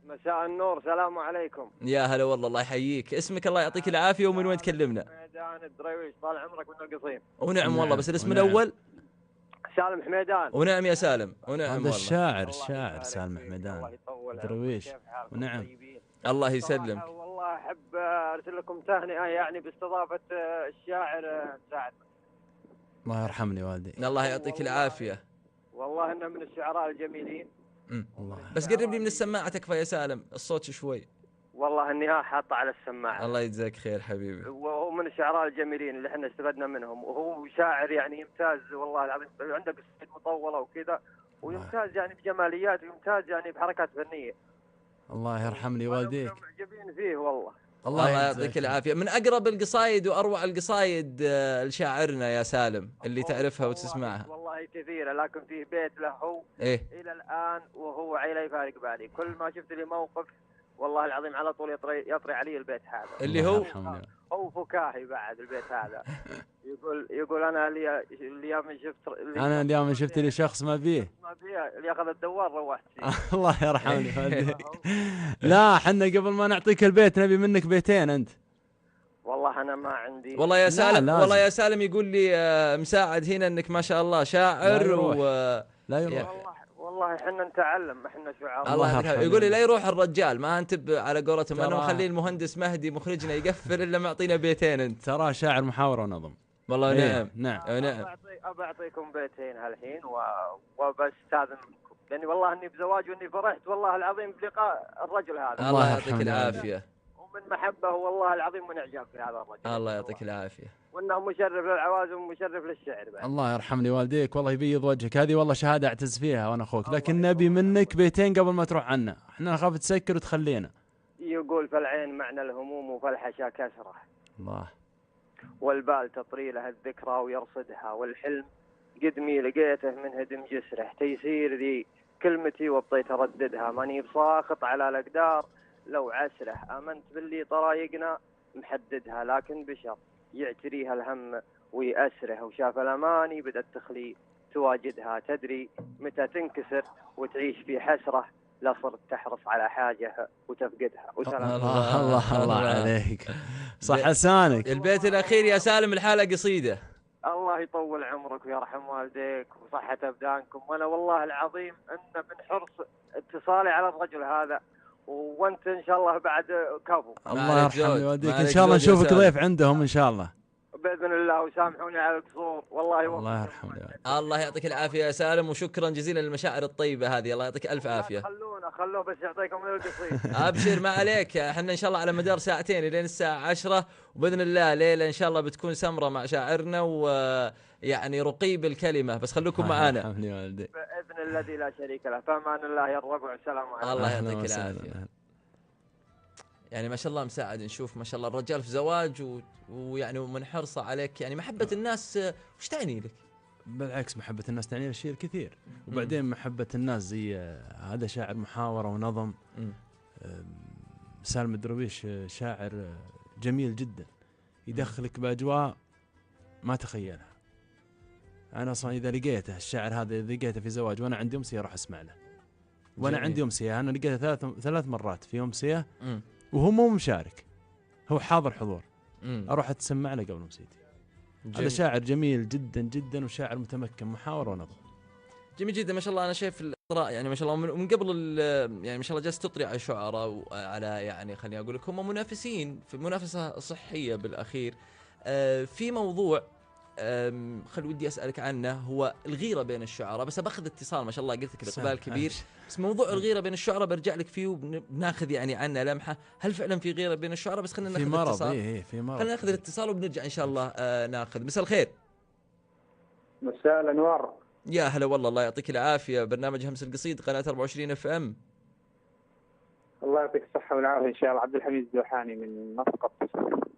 مساء النور، السلام عليكم. يا هلا والله، الله يحييك. اسمك الله يعطيك العافية، ومن وين تكلمنا؟ حميدان الدرويش، طال عمرك من القصيم. ونعم والله، بس الاسم الأول؟ سالم حميدان. ونعم يا سالم، ونعم والله. الشاعر سالم حميدان درويش. ونعم. الله يسلم. والله أحب أرسل لكم تهنئة يعني باستضافة الشاعر سعد. الله يرحمني والدي. الله يعطيك العافية. والله إنه من الشعراء الجميلين. بس قرب لي من السماعة تكفى يا سالم، الصوت شوي. والله إني حاطة على السماعة. الله يجزاك خير حبيبي. وهو من الشعراء الجميلين اللي احنا استفدنا منهم، وهو شاعر يعني يمتاز والله العظيم. عنده قصيدة مطولة وكذا، ويمتاز يعني بجماليات، ويمتاز يعني بحركات فنية. الله يرحمني والديك. معجبين فيه والله. الله يعطيك العافية. من أقرب القصايد وأروع القصايد لشاعرنا يا سالم اللي تعرفها وتسمعها. والله كثيرة، لكن فيه بيت له إلى الآن وهو عيله يفارق بالي. كل ما شفت لي موقف والله العظيم على طول يطري علي البيت هذا، اللي هو فكاهي بعد البيت هذا. يقول أنا اليوم شفت لي شخص ما فيه اللي أخذ الدوار روحت فيه. الله يرحم والديك. لا حنا قبل ما نعطيك البيت نبي منك بيتين أنت. والله أنا ما عندي. والله يا سالم، لازم. والله يا سالم يقول لي مساعد هنا انك ما شاء الله شاعر لا يروح. والله احنا نتعلم، احنا شعراء. الله يرحمه. يرحمه. يقول لي لا يروح الرجال، ما انت على قولتهم انا ترى- مخلي المهندس مهدي مخرجنا يقفل الا معطينا بيتين انت. ترى شاعر محاورة ونظم. والله إيه، نعم نعم. نعم. أبى أعطيكم بيتين هالحين وبستاذن منكم، لأني والله إني بزواج وإني فرحت والله العظيم بلقاء الرجل هذا. الله يعطيك يرحمه. العافيه. ومن محبة والله العظيم من إعجاب في هذا الرجل. الله يعطيك العافيه. وإنه مشرف للعوازم ومشرف للشعر بعد. الله يرحم لي والديك، والله يبيض وجهك. هذه والله شهادة أعتز فيها وأنا أخوك، لكن نبي منك بيتين قبل ما تروح عنا، إحنا نخاف تسكر وتخلينا. يقول فالعين معنى الهموم وفالحشا كسرة، الله. والبال تطري له الذكرى ويرصدها، والحلم قدمي لقيته من هدم جسره، تيسير ذي كلمتي وبطيت أرددها، ماني بساخط على الأقدار لو عسره، آمنت باللي طرايقنا محددها، لكن بشر يعتريها الهم ويأسره، وشاف الأماني بدأت تخلي تواجدها، تدري متى تنكسر وتعيش في حسرة، لا صرت تحرص على حاجة وتفقدها. وسلام. الله الله الله عليك، صح لسانك. البيت الاخير يا سالم الحاله قصيده. الله يطول عمرك ويرحم والديك وصحة أبدانكم، وأنا والله العظيم أن من حرص اتصالي على الرجل هذا، وأنت إن شاء الله بعد كفو. الله يرحم لي والديك، ما إن عليك شاء الله زوج يا نشوفك سالم. ضيف عندهم إن شاء الله. بإذن الله، وسامحوني على القصور والله. الله يرحم لي والديك. الله يعطيك العافيه يا سالم، وشكرا جزيلا للمشاعر الطيبه هذه. الله يعطيك الف عافيه. خلوه بس يعطيكم من القصير. ابشر ما عليك، احنا ان شاء الله على مدار ساعتين لين الساعه 10، وباذن الله ليله ان شاء الله بتكون سمره مع شاعرنا ويعني رقي بالكلمه، بس خلوكم معانا. يرحم لي والديك. بإذن الذي لا شريك له. فأمان الله يا الربع، السلام عليكم. الله أهلاً يعطيك وسهلاً. العافيه. يعني ما شاء الله مساعد، نشوف ما شاء الله الرجال في زواج ويعني ومن حرصه عليك، يعني محبه الناس وش تعني لك؟ بالعكس، محبة الناس تعني الشيء الكثير، وبعدين محبة الناس زي هذا شاعر محاورة ونظم. سالم الدرويش شاعر جميل جدا، يدخلك بأجواء ما تخيلها. أنا أصلا إذا لقيته الشاعر هذا، إذا لقيته في زواج وأنا عندي أمسية أروح أسمع له. وأنا جميل. عندي أمسية، أنا لقيته ثلاث مرات في أمسية وهو مو مشارك، هو حاضر حضور. أروح أتسمع له قبل أمسيتي. هذا شاعر جميل جدا جدا، وشاعر متمكن، محاور ونظم. جميل جدا ما شاء الله. انا شايف الاطراء يعني ما شاء الله من قبل يعني ما شاء الله جالس تطري على الشعراء وعلى يعني خليني اقول لك هم منافسين في منافسه صحيه بالاخير. في موضوع خل ودي اسالك عنه، هو الغيره بين الشعراء، بس باخذ اتصال ما شاء الله قلت لك الاقبال كبير، بس موضوع الغيره بين الشعراء برجع لك فيه وبناخذ يعني عنه لمحه. هل فعلا في غيره بين الشعراء؟ بس خلينا ناخذ الاتصال. إيه في مرض. خلينا ناخذ الاتصال وبنرجع ان شاء الله ناخذ. مساء الخير. مساء الانوار. يا هلا والله، الله يعطيك العافيه. برنامج همس القصيد قناه 24 اف ام. الله يعطيك الصحة والعافية إن شاء الله. عبد الحميد الدوحاني من مسقط.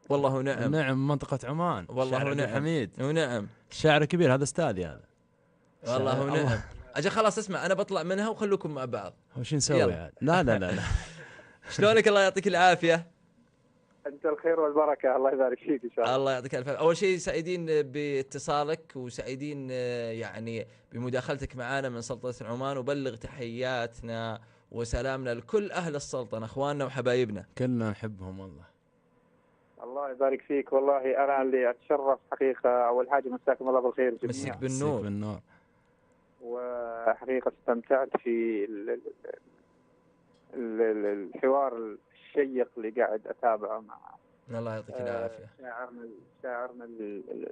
والله نعم. نعم، منطقة عمان. والله شاعر عبد نعم. الحميد ونعم. الشاعر الكبير هذا، استاذي هذا. والله الله. نعم. اجل خلاص اسمع، انا بطلع منها وخلوكم مع بعض. وش نسوي يلا. يعني؟ لا لا لا لا. شلونك؟ الله يعطيك العافيه. أنت الخير والبركة، الله يبارك فيك إن شاء الله. الله يعطيك الف عافيه. اول شيء سعيدين باتصالك وسعيدين يعني بمداخلتك معنا من سلطنه عمان، وبلغ تحياتنا وسلامنا لكل اهل السلطنه، اخواننا وحبايبنا. كلنا نحبهم والله. الله يبارك فيك. والله أنا اللي أتشرف حقيقة. أول حاجة مساكم الله بالخير مسك جميعا، بالنور. بالنور. وحقيقة استمتعت في الحوار الشيق اللي قاعد أتابعه مع الله يعطيك العافيه. شاعرنا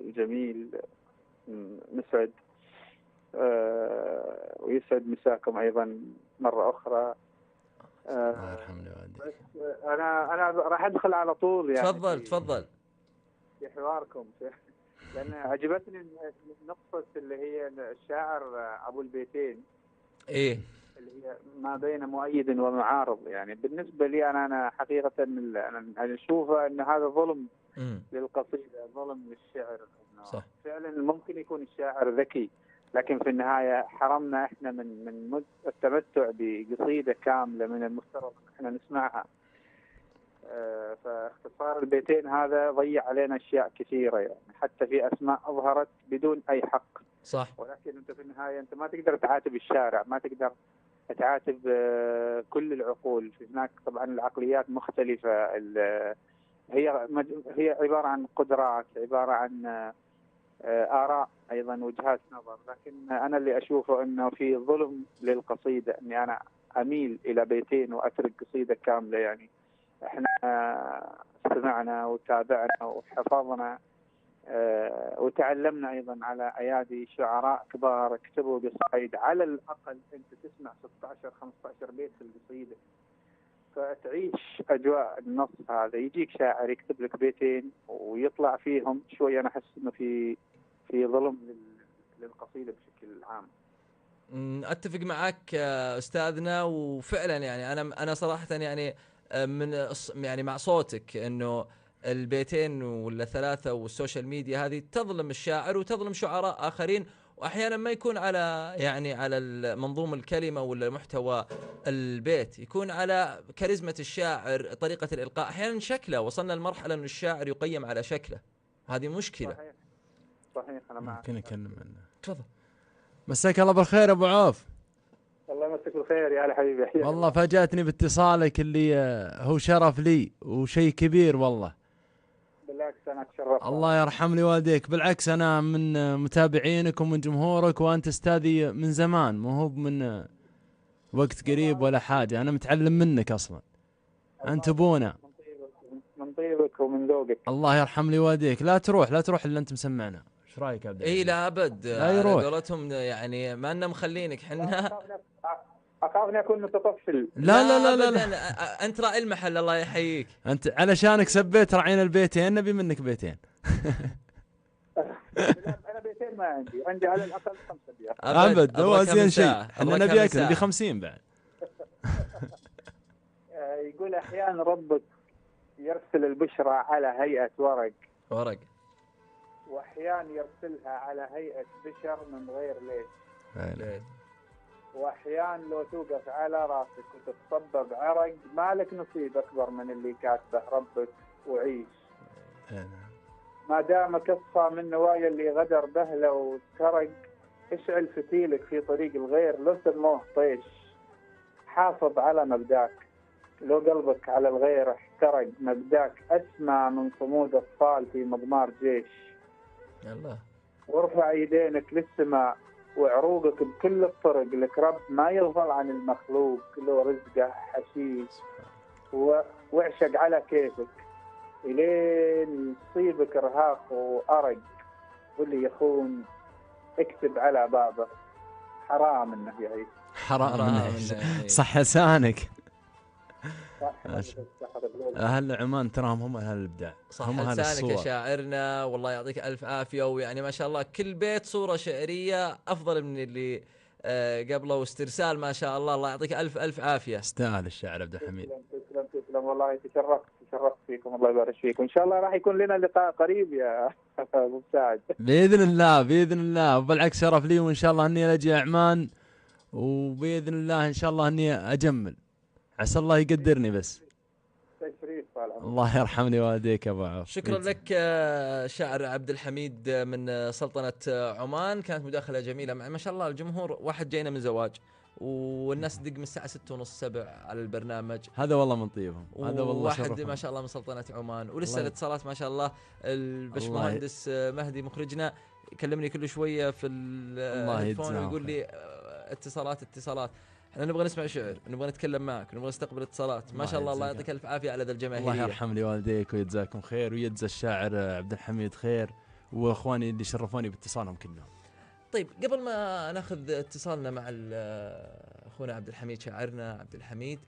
الجميل مسعد. ويسعد مساكم أيضا مرة أخرى. الله يرحمه والديك. بس أنا راح أدخل على طول يعني. تفضل. في حواركم، لأن عجبتني نقطة اللي هي الشاعر أبو البيتين، ايه اللي هي ما بين مؤيد ومعارض. يعني بالنسبة لي أنا حقيقة أنا أشوفه أن هذا ظلم للقصيدة، ظلم للشعر. صح. فعلا ممكن يكون الشاعر ذكي، لكن في النهاية حرمنا إحنا من التمتع بقصيدة كاملة من المفترض أن إحنا نسمعها. فاختصار البيتين هذا ضيع علينا أشياء كثيرة، يعني حتى في أسماء أظهرت بدون أي حق. صح. ولكن انت في النهايه انت ما تقدر تعاتب الشارع، ما تقدر تعاتب كل العقول. هناك طبعا العقليات مختلفه، هي عباره عن قدرات، عباره عن آراء، أيضا وجهات نظر. لكن أنا اللي أشوفه أنه في ظلم للقصيدة، أني أنا أميل إلى بيتين وأترك قصيدة كاملة. يعني إحنا سمعنا وتابعنا وحفظنا وتعلمنا أيضا على أيادي شعراء كبار كتبوا قصائد. على الأقل أنت تسمع 16-15 بيت في القصيدة، فتعيش أجواء النص هذا. يجيك شاعر يكتب لك بيتين ويطلع فيهم شوي، أنا أحس أنه في ظلم للقصيدة بشكل عام. اتفق معك استاذنا، وفعلا يعني انا صراحه يعني يعني مع صوتك انه البيتين ولا ثلاثه والسوشيال ميديا هذه تظلم الشاعر وتظلم شعراء اخرين، واحيانا ما يكون على يعني على منظوم الكلمه ولا محتوى البيت، يكون على كاريزما الشاعر، طريقه الالقاء. احيانا شكله، وصلنا لمرحله انه الشاعر يقيم على شكله، هذه مشكله. صحيح أنا معك. ممكن أكلم عنه. تفضل. مساك الله بالخير أبو عوف. الله يمسك بالخير يا حبيبي. والله فاجأتني باتصالك اللي هو شرف لي وشيء كبير والله. بالعكس أنا أتشرف. الله يرحم لي والديك. بالعكس أنا من متابعينك ومن جمهورك، وأنت أستاذي من زمان، مو هو من وقت قريب ولا حاجة. أنا متعلم منك أصلا، أنت أبونا. من طيبك ومن ذوقك. الله يرحم لي والديك. لا تروح إلا أنت مسمعنا. ايش رايك يا عبد العزيز؟ اي لا ابد، لا يروح. قولتهم يعني ما لنا مخلينك حنا. اخاف اني اكون متطفل. لا. انت راعي المحل، الله يحييك. انت علشانك سبيت راعينا البيتين، نبي منك بيتين. انا بيتين ما عندي على الاقل 5 ابيات. ابد هو زين شيء. احنا نبي اكل، نبي 50 بعد. يقول احيانا ربك يرسل البشرى على هيئه ورق، واحيانا يرسلها على هيئه بشر من غير ليش. واحيانا لو توقف على راسك وتتصبب عرق، مالك نصيب اكبر من اللي كاتبه ربك وعيش. ما دامك اصفى من نوايا اللي غدر بهله وسرق، اشعل فتيلك في طريق الغير لو سموه طيش. حافظ على مبداك لو قلبك على الغير احترق، مبداك اسمى من صمود اطفال في مضمار جيش. الله. وارفع يدينك للسماء وعروقك بكل الطرق، لك رب ما يغفل عن المخلوق لو رزقه حشيش. واعشق على كيفك الين يصيبك ارهاق وارق، واللي يخون اكتب على بابه حرام انه يعيش. حرام انه يعيش. صح لسانك. أهل عمان تراهم هم أهل الإبداع، صح هم أهل لسانك الصور. يا شاعرنا، والله يعطيك ألف عافية. ويعني ما شاء الله كل بيت صورة شعرية أفضل من اللي قبله، واسترسال ما شاء الله. الله يعطيك ألف عافية. استاهل الشاعر عبد الحميد. تسلم والله. تشرفت فيكم، الله يبارك فيكم. إن شاء الله راح يكون لنا لقاء قريب يا أبو مساعد. بإذن الله، وبالعكس شرف لي، وإن شاء الله أني أجي عمان، وبإذن الله إن شاء الله أني أجمل. عسى الله يقدرني بس. تشريف. الله يرحم لي والديك يا ابو عوف. شكرا لك شاعر عبد الحميد من سلطنة عمان. كانت مداخلة جميلة. ما شاء الله الجمهور واحد جاينا من زواج، والناس دق من الساعة 6:30-7 على البرنامج. هذا والله من طيبهم، هذا والله واحد شرفهم. ما شاء الله من سلطنة عمان. ولسه الاتصالات ما شاء الله. البشمهندس مهدي مخرجنا يكلمني كل شوية في التليفون ويقول لي اتصالات. احنا نبغى نسمع شعر، نبغى نتكلم معك، نبغى نستقبل اتصالات. ما شاء الله، الله يعطيك الف عافيه على ذا الجماهيريه. الله يرحم لي والديك ويجزاكم خير، ويجزى الشاعر عبد الحميد خير، واخواني اللي شرفوني باتصالهم كلهم. طيب قبل ما ناخذ اتصالنا مع اخونا عبد الحميد، شاعرنا عبد الحميد،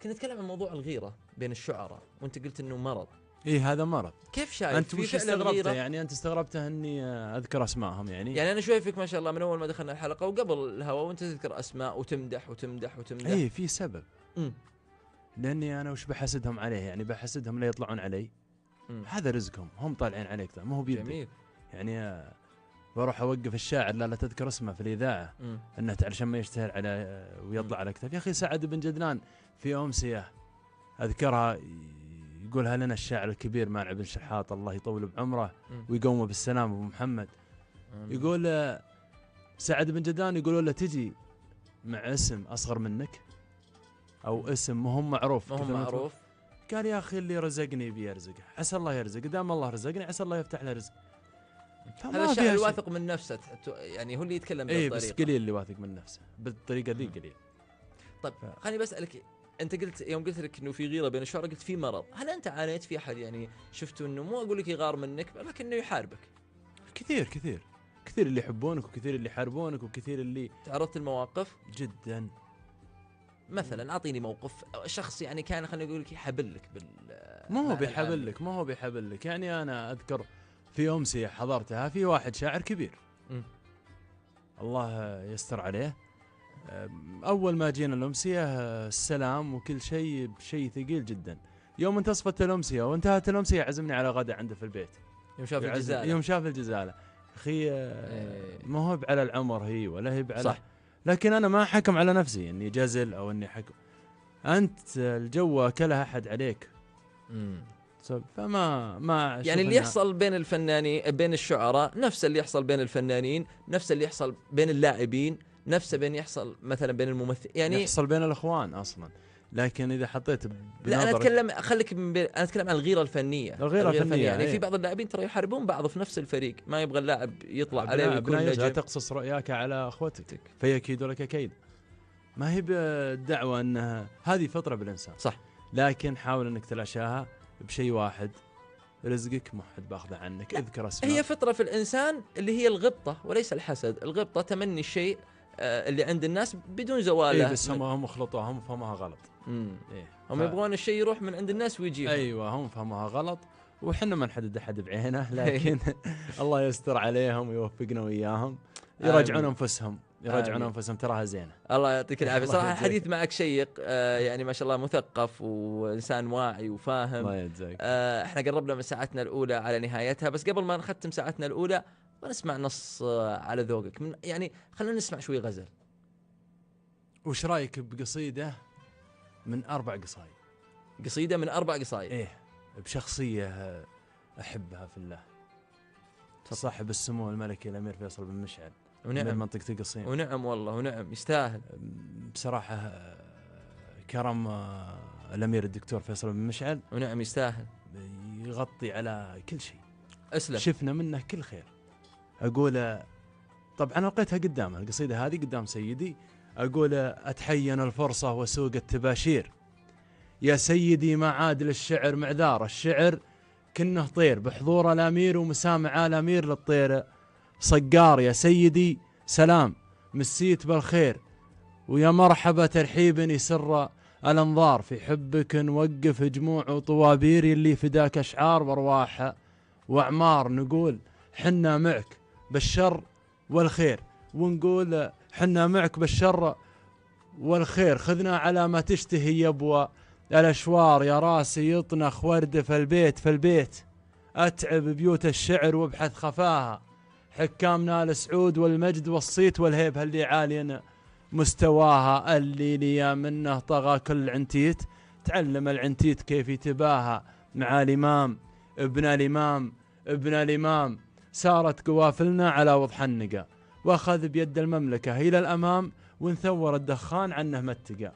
كنا نتكلم عن موضوع الغيره بين الشعراء، وانت قلت انه مرض. ايه هذا مرض. كيف شايف؟ انت وش استغربته؟ يعني انت استغربته اني اذكر اسمائهم؟ يعني انا شايفك ما شاء الله من اول ما دخلنا الحلقه وقبل الهواء وانت تذكر اسماء وتمدح. ايه في سبب. لاني انا وش بحسدهم عليه؟ يعني بحسدهم لا يطلعون علي. هذا رزقهم، هم طالعين عليك، ما هو بيدي. جميل. يعني بروح اوقف الشاعر لا تذكر اسمه في الاذاعه، انه علشان ما يشتهر على ويطلع على كتاب. يا اخي سعد بن جدلان في امسيه اذكرها يقولها لنا الشاعر الكبير مانع بن شحاط، الله يطول بعمره ويقومه بالسلام ابو محمد. يقول سعد بن جدان يقولوا له تجي مع اسم أصغر منك أو اسم مهم معروف، قال يا أخي اللي رزقني بيرزقه، عسى الله يرزق، دام الله رزقني عسى الله يفتح له رزق. هذا الشاعر الواثق من نفسه، يعني هو اللي يتكلم بالطريقة. بس قليل اللي واثق من نفسه بالطريقة ذي، قليل. طيب خليني بسألك، أنت قلت يوم قلت لك إنه في غيرة بين الشعراء قلت في مرض، هل أنت عانيت في أحد يعني شفته إنه مو أقول لك يغار منك لكنه يحاربك؟ كثير كثير كثير اللي يحبونك وكثير اللي يحاربونك وكثير اللي تعرضت المواقف جدا. مثلا أعطيني موقف شخص يعني كان خلينا نقول لك يحبلك ما هو بيحبلك يعني أنا أذكر في أمسية حضرتها في واحد شاعر كبير الله يستر عليه. أول ما جينا الأمسية السلام وكل شيء بشيء ثقيل جدا. يوم انتصفت الأمسية وانتهت الأمسية عزمني على غدا عنده في البيت. يوم شاف الجزالة أخي ما هو على العمر هي ولا هي على صح. لكن أنا ما حكم على نفسي إني جزل أو إني حكم. أنت الجو أكلها أحد عليك. فما يعني اللي يحصل بين الفنانين بين الشعراء نفس اللي يحصل بين الفنانين، نفس اللي يحصل بين اللاعبين، نفس بين يحصل مثلا بين الممثل، يعني يحصل بين الأخوان أصلا. لكن إذا حطيت لا أنا أتكلم خليك أنا أتكلم عن الغيرة الفنية. الغيرة الفنية يعني في بعض اللاعبين ترى يحاربون بعض في نفس الفريق، ما يبغى اللاعب يطلع عليه ويكون نجم. لا تقصص رؤياك على أخوتك فيكيد لك كيد. ما هي بالدعوة أنها هذه فطرة بالإنسان صح، لكن حاول أنك تلاشاها بشيء واحد، رزقك ما حد باخذه عنك. اذكر اسماء. هي فطرة في الإنسان اللي هي الغبطة وليس الحسد. الغبطة تمني الشيء اللي عند الناس بدون زواله. بس هم خلطوها، هم فهموها غلط. هم يبغون الشيء يروح من عند الناس ويجيهم. ايوه هم فهموها غلط، وحنا ما نحدد احد بعينه، لكن الله يستر عليهم ويوفقنا وياهم، يراجعون انفسهم تراها زينه. الله يعطيك العافيه. صراحه الحديث معك شيق، يعني ما شاء الله مثقف وانسان واعي وفاهم. الله يجزاك. احنا قربنا من ساعتنا الاولى على نهايتها، بس قبل ما نختم ساعتنا الاولى ونسمع نص على ذوقك، يعني خلينا نسمع شوي غزل. وش رايك بقصيده من 4 قصايد؟ قصيده من 4 قصايد بشخصيه احبها في الله، صاحب السمو الملكي الامير فيصل بن مشعل من منطقة القصيم. ونعم والله ونعم، يستاهل بصراحة كرم الأمير الدكتور فيصل بن مشعل. ونعم يستاهل، يغطي على كل شيء. أسلم شفنا منه كل خير. أقول طبعا لقيتها قدامه القصيدة هذه قدام سيدي، أقول أتحين الفرصة وسوق التباشير يا سيدي، ما عاد للشعر معذار، الشعر كنه طير بحضور الأمير ومسامع الأمير للطير صقار يا سيدي، سلام مسيت بالخير ويا مرحبا ترحيب يسر الانظار، في حبك نوقف جموع وطوابير اللي فداك اشعار وارواح واعمار، نقول حنا معك بالشر والخير، ونقول حنا معك بالشر والخير، خذنا على ما تشتهي يبوى الاشوار، يا راسي يطنخ ورد في البيت اتعب بيوت الشعر وابحث خفاها، حكامنا السعود والمجد والصيت والهيب اللي عاليا مستواها، اللي لي منه طغى كل عنتيت، تعلم العنتيت كيف يتباهى مع الإمام ابن الإمام سارت قوافلنا على وضح النقا، واخذ بيد المملكة إلى الأمام، ونثور الدخان عنه متقى،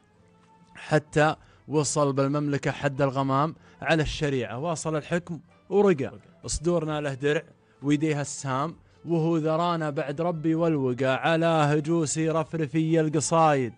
حتى وصل بالمملكة حد الغمام على الشريعة، واصل الحكم ورقى، صدورنا له درع ويديها السام، وهو ذرانا بعد ربي والوقى، على هجوسي رفرفي القصايد،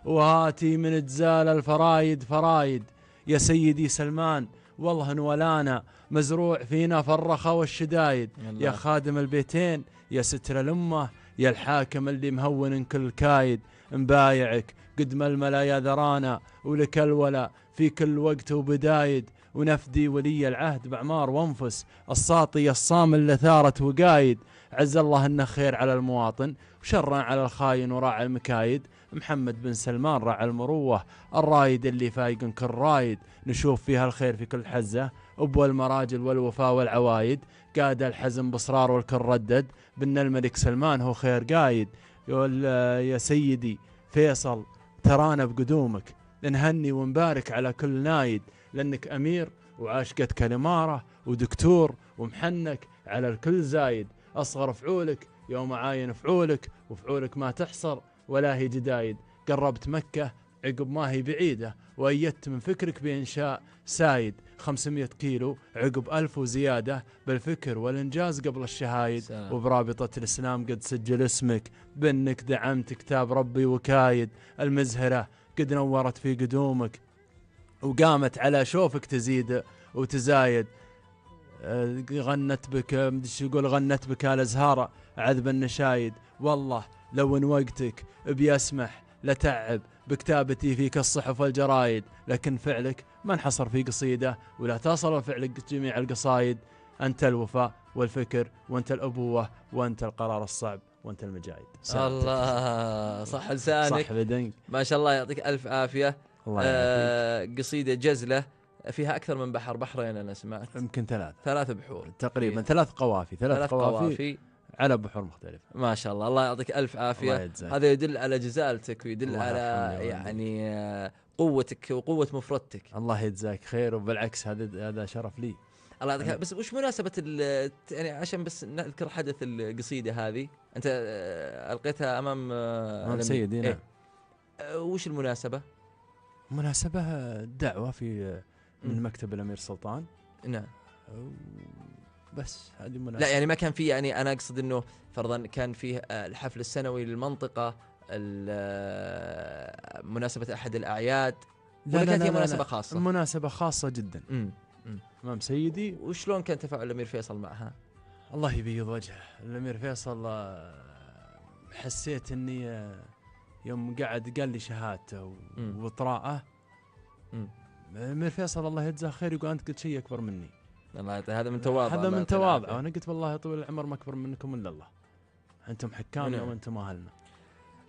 وهاتي من تزال الفرايد فرايد، يا سيدي سلمان والله ولانا مزروع فينا فرخة والشدايد، يا خادم البيتين يا ستر الأمة، يا الحاكم اللي مهون كل كايد، مبايعك قد ململا يا ذرانا، ولك الولا في كل وقت وبدايد، ونفدي ولي العهد بعمار وانفس، الساطي الصام اللي ثارت وقايد، عز الله انه خير على المواطن وشرا على الخاين وراعي المكايد، محمد بن سلمان راعي المروة الرايد اللي فايق كل رايد، نشوف فيها الخير في كل حزة، أبو المراجل والوفاء والعوايد، قاد الحزم بصرار والكل ردد، بن الملك سلمان هو خير قايد، يا سيدي فيصل ترانا بقدومك، نهني ونبارك على كل نايد، لأنك أمير وعاشقتك الإمارة ودكتور ومحنك على الكل زايد، أصغر فعولك يوم عاين فعولك وفعولك ما تحصر ولا هي جدايد. قربت مكة عقب ما هي بعيدة وأيدت من فكرك بإنشاء سايد. 500 كيلو عقب 1000 وزيادة بالفكر والإنجاز قبل الشهايد. وبرابطة الإسلام قد سجل اسمك بأنك دعمت كتاب ربي وكايد. المزهرة قد نورت في قدومك وقامت على شوفك تزيد وتزايد. غنت بك يقول غنت بك الأزهار عذب النشايد. والله لو ان وقتك بيسمح لتعب بكتابتي فيك الصحف والجرايد، لكن فعلك ما انحصر في قصيدة ولا تصل فعلك جميع القصايد. أنت الوفاء والفكر وأنت الأبوة وأنت القرار الصعب وأنت المجايد. الله صح لسانك، صح بدنك ما شاء الله، يعطيك ألف عافية. قصيدة جزلة فيها أكثر من بحر، بحرين أنا سمعت، يمكن 3 بحور تقريبا، 3 قوافي، 3 قوافي على بحور مختلفة. ما شاء الله، الله يعطيك ألف عافية. هذا يدل على جزالتك ويدل على يعني قوتك وقوة مفردتك. الله يجزاك خير، وبالعكس هذا شرف لي. الله يعطيك. بس وش مناسبة يعني عشان بس نذكر حدث القصيدة هذه، أنت ألقيتها أمام سيدي. نعم. وش المناسبة؟ مناسبة دعوة في من مكتب الأمير سلطان. نعم. بس هذه مناسبة. لا يعني ما كان في، يعني أنا أقصد إنه فرضا كان فيه الحفل السنوي للمنطقة، مناسبة أحد الأعياد، ولا كانت هي مناسبة خاصة؟ مناسبة خاصة جدا. تمام سيدي. وشلون كان تفاعل الأمير فيصل معها؟ الله يبيض وجهه. الأمير فيصل حسيت إني يوم قعد قال لي شهادته وطراءه. الأمير فيصل الله يجزاه خير يقول أنت قلت شيء أكبر مني. هذا من تواضع. هذا من تواضع. وأنا قلت والله طويل العمر ما أكبر منكم إلا الله، أنتم حكامنا وأنتم أهلنا.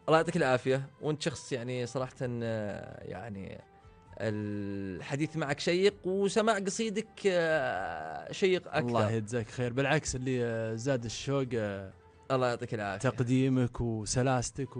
الله يعطيك العافية. وأنت شخص يعني صراحة يعني الحديث معك شيق، وسماع قصيدك شيق أكثر. الله يجزاك خير، بالعكس اللي زاد الشوق الله يعطيك العافية تقديمك وسلاستك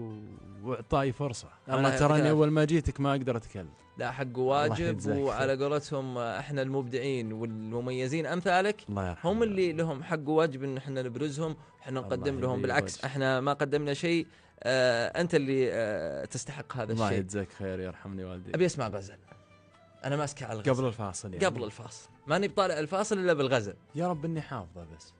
وإعطائي فرصة. أنا تراني أول ما جيتك ما أقدر أتكلم. لا حق واجب، وعلى قولتهم احنا المبدعين والمميزين امثالك هم اللي لهم حق واجب ان احنا نبرزهم، احنا نقدم لهم. بالعكس احنا ما قدمنا شيء، انت اللي تستحق هذا الشيء. الله يجزاك خير، يرحمني والدي. ابي اسمع غزل، انا ماسكه على الغزل قبل الفاصل يعني. قبل الفاصل ماني بطالع الفاصل الا بالغزل. يا رب اني حافظه، بس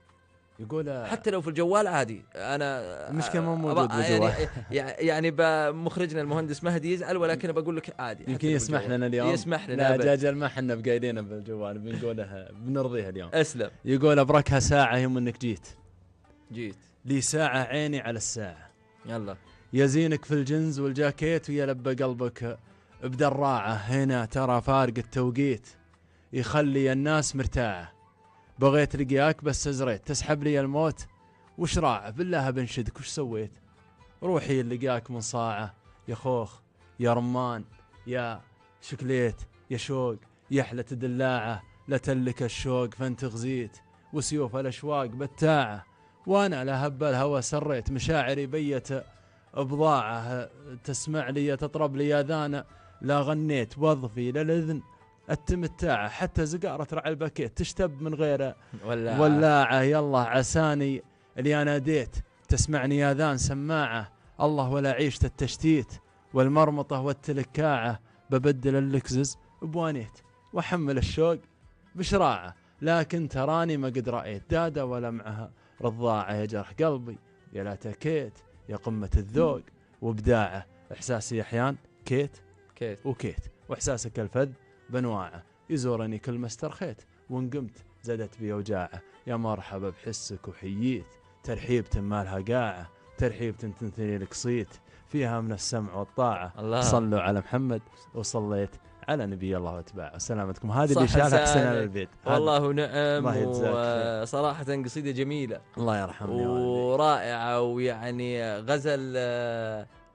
يقول حتى لو في الجوال عادي. انا المشكله مو موجود بالجوال. يعني مخرجنا المهندس مهدي يزعل، ولكن بقول لك عادي يمكن يسمح لنا اليوم. يسمح لنا. لا جاجل ما حنا بقايلين بالجوال، بنقولها بنرضيها اليوم. اسلم. يقول ابركها ساعه يوم انك جيت لي ساعه عيني على الساعه. يلا يزينك في الجنز والجاكيت ويلبى قلبك بدراعه. هنا ترى فارق التوقيت يخلي الناس مرتاعه. بغيت لقياك بس زريت تسحب لي الموت. وش راعه بالله بنشدك وش سويت؟ روحي لقياك من صاعه يا خوخ يا رمان يا شكليت يا شوق يا حلة دلاعه. لا تلك الشوق فانت غزيت وسيوف الاشواق بتاعه. وانا لهب الهوى سريت مشاعري بيت بضاعه. تسمع لي تطرب لي اذان لا غنيت وظفي للاذن التمتاعه. حتى زقارة رعى الباكيت تشتب من غيره ولاعه. يلا عساني اللي انا ناديت تسمعني اذان سماعه. الله ولا عيشت التشتيت والمرمطه والتلكاعه. ببدل اللكزز بوانيت واحمل الشوق بشراعه. لكن تراني ما قد رايت داده ولا معها رضاعه. يا جرح قلبي يا لا تكيت يا قمه الذوق وابداعه. احساسي احيان كيت وكيت واحساسك الفذ بنواعه. يزورني كل ما استرخيت وان قمت زادت بي وجاعه. يا مرحبا بحسك وحييت ترحيبة مالها قاعه. ترحيبة تنثني لك صيت فيها من السمع والطاعه. الله. صلوا على محمد وصليت على نبي الله واتباعه. سلامتكم. هذه اللي شالها حسين على البيت. والله نعم. وصراحة قصيدة جميلة الله يرحمني ورائعة، ويعني غزل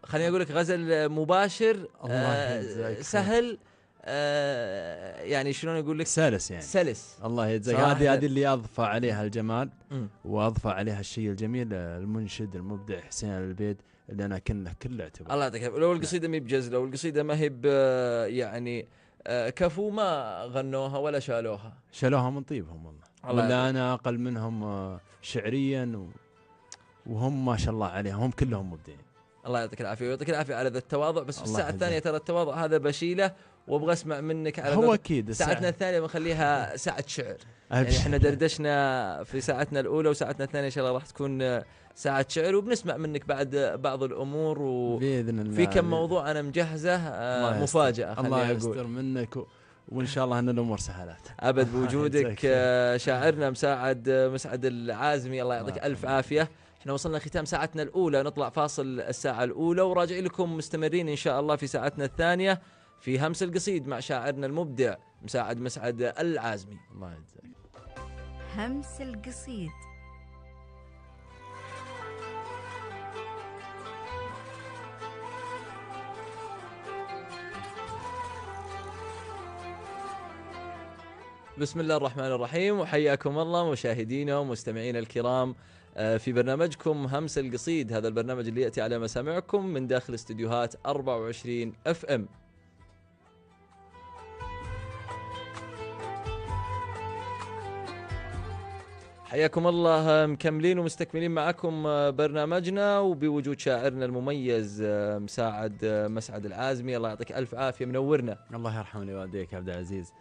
خليني أقول لك غزل مباشر سهل. يعني شلون أقول لك سلس يعني سلس. الله يجزاك. هذه اللي أضفى عليها الجمال وأضفى عليها الشيء الجميل المنشد المبدع حسين على البيت اللي أنا كله اعتبر. الله يعطيك. لو القصيدة ما هي بجزلة والقصيدة ما هي يعني كفو ما غنوها ولا شالوها من طيبهم والله. ولا أنا أقل منهم شعريا وهم ما شاء الله عليهم هم كلهم مبدعين. الله يعطيك العافيه ويعطيك العافيه على ذا التواضع. بس في الساعه الثانيه ترى التواضع هذا بشيله، وابغى اسمع منك على هو اكيد ساعتنا الثانيه بنخليها ساعه شعر. يعني احنا دردشنا في ساعتنا الاولى، وساعتنا الثانيه ان شاء الله راح تكون ساعه شعر، وبنسمع منك بعد بعض الامور باذن الله. في كم موضوع انا مجهزه مفاجاه. الله يستر منك وان شاء الله ان الامور سهلات ابد بوجودك. شاعرنا مسعد العازمي، الله يعطيك الف عافيه. احنا وصلنا ختام ساعتنا الاولى، نطلع فاصل الساعه الاولى وراجعين لكم مستمرين ان شاء الله في ساعتنا الثانيه في همس القصيد مع شاعرنا المبدع مسعد العازمي. الله يجزاك. همس القصيد. بسم الله الرحمن الرحيم، وحياكم الله مشاهدينا ومستمعينا الكرام في برنامجكم همس القصيد. هذا البرنامج اللي يأتي على مسامعكم من داخل استديوهات 24 FM. حياكم الله، مكملين ومستكملين معكم برنامجنا، وبوجود شاعرنا المميز مسعد العازمي. الله يعطيك ألف عافية، منورنا. الله يرحم والديك يا عبد العزيز،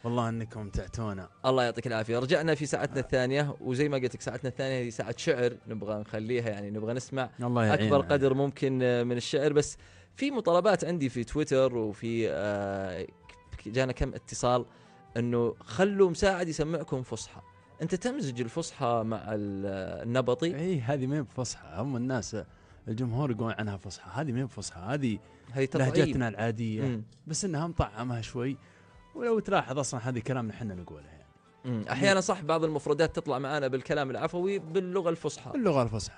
والله انكم تعتونا. الله يعطيك العافيه. رجعنا في ساعتنا الثانيه، وزي ما قلت لك ساعتنا الثانيه هي ساعه شعر، نبغى نخليها يعني نبغى نسمع اكبر قدر ممكن من الشعر. بس في مطالبات عندي في تويتر، وفي جانا كم اتصال انه خلوا مساعد يسمعكم فصحى. انت تمزج الفصحى مع النبطي؟ اي هذه ما هي بفصحى، هم الناس الجمهور يقولون عنها فصحى، هذه ما هي بفصحى، هذه لهجتنا العاديه بس انها مطعمها شوي. ولو تلاحظ اصلا هذه كلامنا احنا نقولها يعني. احيانا صح بعض المفردات تطلع معانا بالكلام العفوي باللغه الفصحى. اللغه الفصحى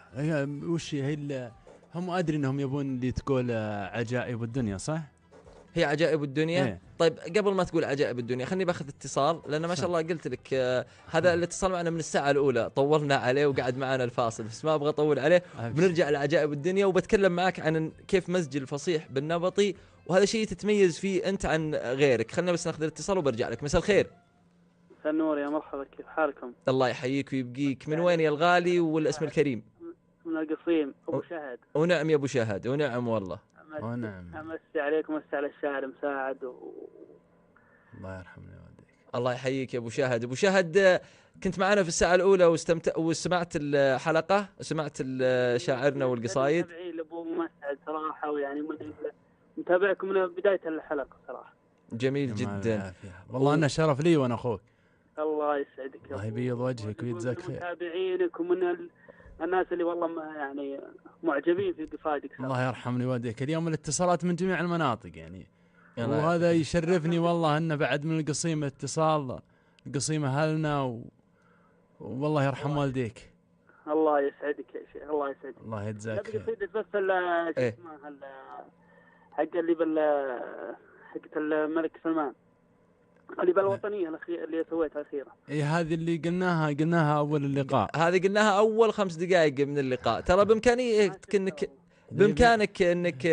وش هي هم ادري انهم يبون اللي تقول عجائب الدنيا، صح؟ هي عجائب الدنيا. إيه؟ طيب قبل ما تقول عجائب الدنيا خلني باخذ اتصال، لان ما شاء الله قلت لك هذا الاتصال معنا من الساعه الاولى، طولنا عليه وقعد معنا الفاصل، بس ما ابغى اطول عليه. بنرجع لعجائب الدنيا وبتكلم معك عن كيف مزج الفصيح بالنبطي، وهذا شيء تتميز فيه انت عن غيرك. خلنا بس ناخذ الاتصال وبرجع لك. مساء الخير. مساء النور، يا مرحبا، كيف حالكم؟ الله يحييك ويبقيك. من وين يا الغالي والاسم الكريم؟ من القصيم، ابو شهد. ونعم يا ابو شهد، ونعم والله. ونعم. امسي عليكم وامسي على الشاعر مساعد الله يرحمه والديك. الله يحييك يا ابو شهد. ابو شهد كنت معنا في الساعه الاولى وسمعت الحلقه، سمعت شاعرنا والقصايد. متابعي لابو مسعد صراحه، ويعني متابعكم من بدايه الحلقه صراحه. جميل جدا والله انا شرف لي وانا اخوك. الله يسعدك، الله يبيض وجهك ويجزاك خير. متابعينك ومن الناس اللي والله يعني معجبين في قصايدك. الله يرحمني والديك. اليوم الاتصالات من جميع المناطق يعني وهذا يشرفني والله انه بعد من القصيمه اتصال. القصيمه اهلنا والله يرحم والديك. الله يسعدك يا شيخ، الله يسعدك. الله يجزاك خير. بس حق اللي حقت الملك سلمان اللي بالوطنيه اللي سويتها اخيرا. اي هذه اللي قلناها اول اللقاء. هذه قلناها اول 5 دقائق من اللقاء. ترى بامكانك انك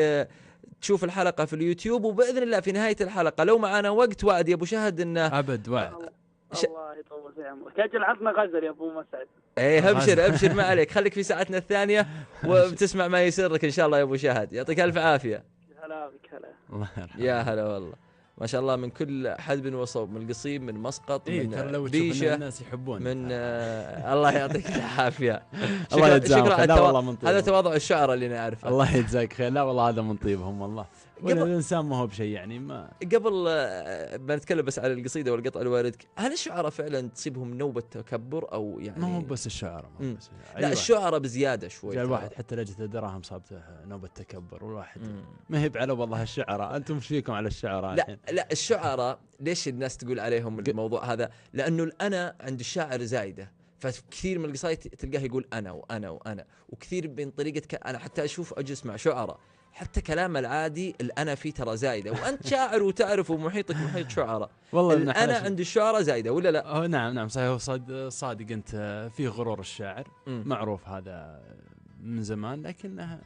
تشوف الحلقه في اليوتيوب، وباذن الله في نهايه الحلقه لو معنا وقت وعد يا ابو شهد انه ابد وعد. الله يطول في عمرك. اجل عطنا غزل يا ابو مسعد. ايه ابشر ما عليك، خليك في ساعتنا الثانيه وبتسمع ما يسرك ان شاء الله يا ابو شهد. يعطيك الف عافيه. هلا بك. هلا. الله يرحمه. يا هلا والله، ما شاء الله من كل حدب وصوب، من القصيم، من مسقط، من بيشه، الناس يحبون من الله يعطيك العافيه. الله يجزاك خير. لا والله من هذا تواضع الشعراء اللي نعرفه. الله يجزاك خير. لا والله هذا من طيبهم والله. الانسان ما هو بشيء يعني. ما قبل بنتكلم بس على القصيده والقطع الواردك، هل الشعراء فعلا تصيبهم نوبه تكبر او يعني؟ ما هو بس الشعراء، لا الشعراء بزياده شوي. جاء الواحد حتى لجنه الدراهم صابته نوبه تكبر، والواحد ما هي بعلى والله الشعراء. انتم ايش فيكم على الشعراء؟ لا الشعراء ليش الناس تقول عليهم الموضوع هذا؟ لانه الانا عند الشاعر زايده، فكثير من القصايد تلقاه يقول انا وانا وانا، وكثير من طريقه انا حتى اشوف اجلس مع شعراء حتى كلام العادي الأنا فيه ترى زايدة، وأنت شاعر وتعرف ومحيطك محيط شعراء. والله الأنا عند الشعراء زايدة ولا لا؟ نعم صحيح، صادق أنت. فيه غرور الشاعر معروف هذا من زمان، لكنها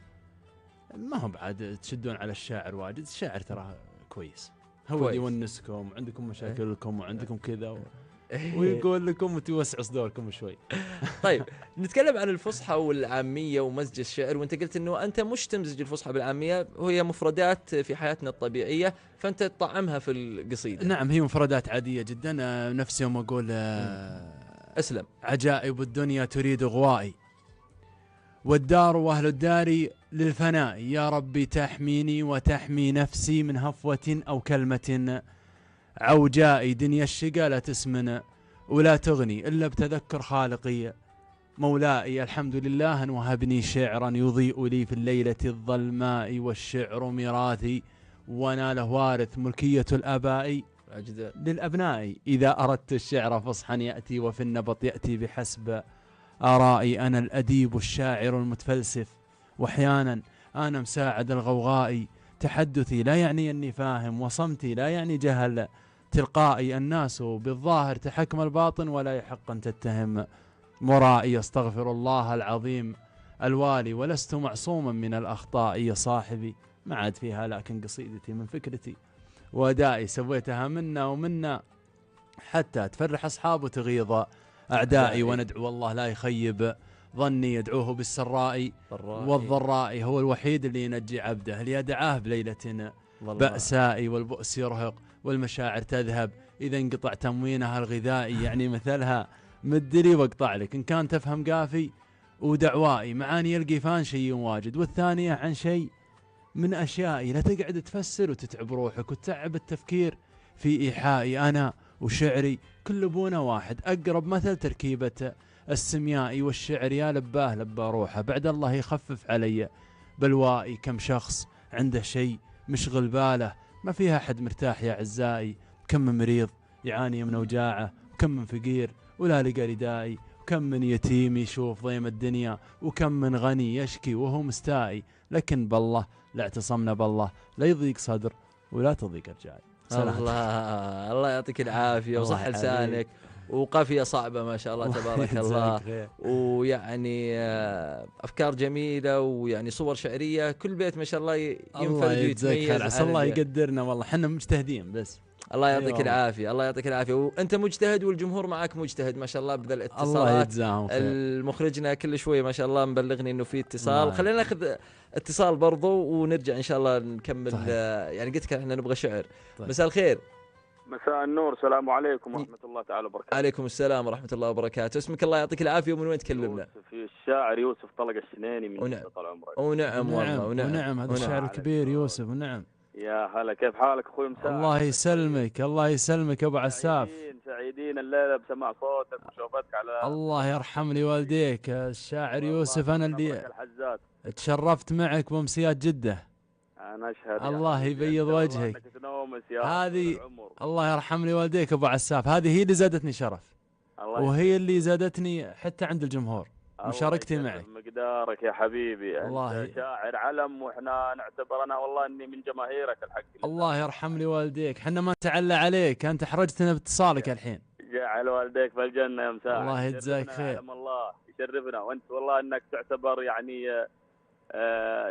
ما هو بعد تشدون على الشاعر واجد. الشاعر ترى كويس، هو يونسكم، عندكم مشاكلكم وعندكم كذا ويقول لكم وتوسعوا صدوركم شوي. طيب نتكلم عن الفصحى والعامية ومزج الشعر، وانت قلت انه انت مش تمزج الفصحى بالعامية، وهي مفردات في حياتنا الطبيعية فانت تطعمها في القصيدة. نعم هي مفردات عادية جدا، نفس يوم اقول اسلم. عجائب الدنيا تريد غوائي، والدار واهل الدار للفناء، يا ربي تحميني وتحمي نفسي من هفوة او كلمة عوجاء، دنيا الشقا لا تسمن ولا تغني إلا بتذكر خالقي مولاي، الحمد لله أن وهبني شعرا يضيء لي في الليلة الظلماء، والشعر ميراثي وناله وارث ملكية الآباء للأبناء، إذا أردت الشعر فصحا يأتي وفي النبط يأتي بحسب آرائي، أنا الأديب الشاعر المتفلسف، وأحيانا أنا مساعد الغوغاء، تحدثي لا يعني أني فاهم، وصمتي لا يعني جهل تلقائي، الناس بالظاهر تحكم الباطن ولا يحق أن تتهم مرائي، استغفر الله العظيم الوالي ولست معصوما من الأخطاء، يا صاحبي ما عاد فيها لكن قصيدتي من فكرتي وأدائي، سويتها منا ومنا حتى تفرح أصحاب وتغيظ أعدائي، وندعو الله لا يخيب ظني، يدعوه بالسراء والضراء، هو الوحيد اللي ينجي عبده اللي يدعاه بليلة بأساء، والبؤس يرهق والمشاعر تذهب إذا انقطع تموينها الغذائي، يعني مثلها مدري واقطع لك إن كان تفهم قافي ودعوائي، معاني يلقي فان شيء واجد، والثانية عن شيء من أشيائي، لا تقعد تفسر وتتعب روحك وتتعب التفكير في إيحائي، أنا وشعري كل بونا واحد، أقرب مثل تركيبة السميائي، والشعر يا لباه لبى روحه، بعد الله يخفف علي بلوائي، كم شخص عنده شيء مشغل باله ما فيها أحد مرتاح يا عزائي، كم من مريض يعاني من أوجاعه، وكم من فقير ولا لقى ردائي، وكم من يتيم يشوف ضيم الدنيا، وكم من غني يشكي وهو مستائي، لكن بالله لا اعتصمنا بالله لا يضيق صدر ولا تضيق رجائي. الله يعطيك العافية وصح لسانك، وقافية صعبة ما شاء الله تبارك الله، ويعني أفكار جميلة ويعني صور شعرية، كل بيت ما شاء الله ينفرد ويتميز. عسى الله يقدرنا والله، حنا مجتهدين بس. الله يعطيك العافية، الله يعطيك العافية، وأنت مجتهد والجمهور معك مجتهد ما شاء الله بذا الاتصالات. الله يجزاهم خير. المخرجنا كل شوية ما شاء الله مبلغني إنه في اتصال، خلينا ناخذ اتصال برضو ونرجع إن شاء الله نكمل. يعني قلت لك احنا نبغى شعر. مساء الخير. مساء النور، السلام عليكم ورحمة الله تعالى وبركاته. عليكم السلام ورحمة الله وبركاته، اسمك الله يعطيك العافية ومن وين تكلمنا؟ الشاعر يوسف طلق السنيني من طال عمرك. ونعم والله ونعم هذا الشاعر الكبير يوسف. ونعم يا هلا، كيف حالك اخوي مساء؟ الله يسلمك الله يسلمك ابو عساف. سعيدين الليلة بسماع صوتك وشوفتك على الله يرحم لي والديك الشاعر يوسف، انا اللي تشرفت معك بامسيات جدة. أنا أشهد. الله يبيض وجهك. هذه الله يرحم لي والديك أبو عساف، هذه هي اللي زادتني شرف، وهي اللي زادتني حتى عند الجمهور مشاركتي معك. مقدارك يا حبيبي، الله أنت شاعر علم، وإحنا نعتبر أنا والله إني من جماهيرك الحق. الله يرحم لي والديك، حنا ما نتعلى عليك، أنت حرجتنا باتصالك الحين. جعل والديك في الجنة يا مساعد. الله يجزاك خير. الله يشرفنا، وأنت والله إنك تعتبر يعني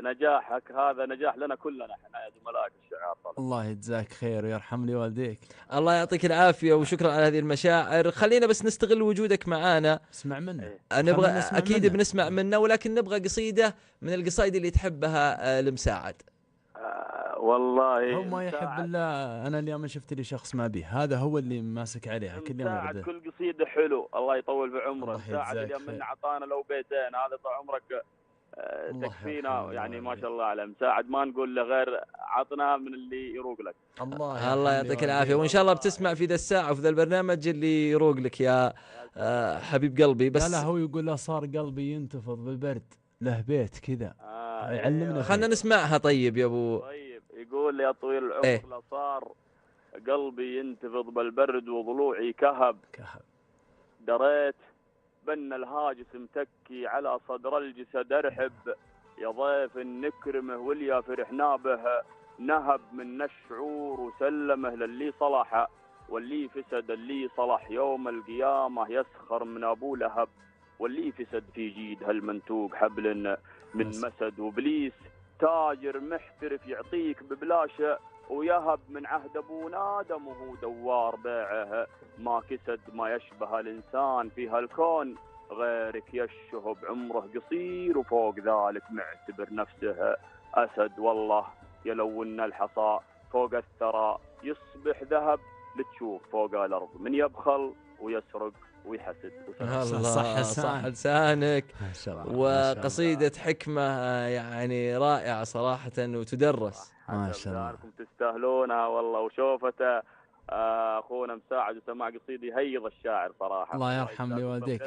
نجاحك هذا نجاح لنا كلنا احنا يا زملاء الشعار. الله يجزاك خير ويرحم لي والديك. الله يعطيك العافيه وشكرا على هذه المشاعر. خلينا بس نستغل وجودك معانا، اسمع منا. نبغى اكيد بنسمع منه، ولكن نبغى قصيده من القصائد اللي تحبها لمساعد. والله هو ما يحب الا انا اليوم شفت لي شخص ما به، هذا هو اللي ماسك عليها كل يوم. مساعد كل قصيده حلو، الله يطول بعمره. مساعد اليوم من عطانا لو بيتين، هذا طول عمرك تكفينا يعني ما شاء الله على مساعد، ما نقول له غير عطنا من اللي يروق لك. الله يعطيك العافيه، وان شاء الله بتسمع في ذا الساعه وفي ذا البرنامج اللي يروق لك يا حبيب قلبي. بس لا هو يقول له صار قلبي ينتفض بالبرد، له بيت كذا يعلمنا. خلنا نسمعها طيب يا ابو. طيب يقول يا طويل العمر لا صار قلبي ينتفض بالبرد وضلوعي كهب دريت بن الهاجس متكي على صدر الجسد ارحب، يا ضيف نكرمه واليا فرحنا به، نهب من الشعور وسلمه للي صلح، واللي فسد اللي صلح يوم القيامة يسخر من أبو لهب، واللي فسد في جيد هالمنتوق حبل من مسد، وبليس تاجر محترف يعطيك ببلاش ويهب من عهد ابونا دمه دوار بيعه، ما كسد ما يشبه الانسان في هالكون، غيرك يشهب عمره قصير وفوق ذلك معتبر نفسه اسد. والله يلون الحصى فوق الثرى يصبح ذهب، لتشوف فوق الارض من يبخل ويسرق ويحسد. الله صح لسانك، ما شاء الله. وقصيدة حكمة يعني رائعة صراحة وتدرس. ما شاء الله انكم تستاهلونها والله. وشوفته اخونا مساعد وسمع قصيدة يهيض الشاعر صراحة. الله يرحم لي والديك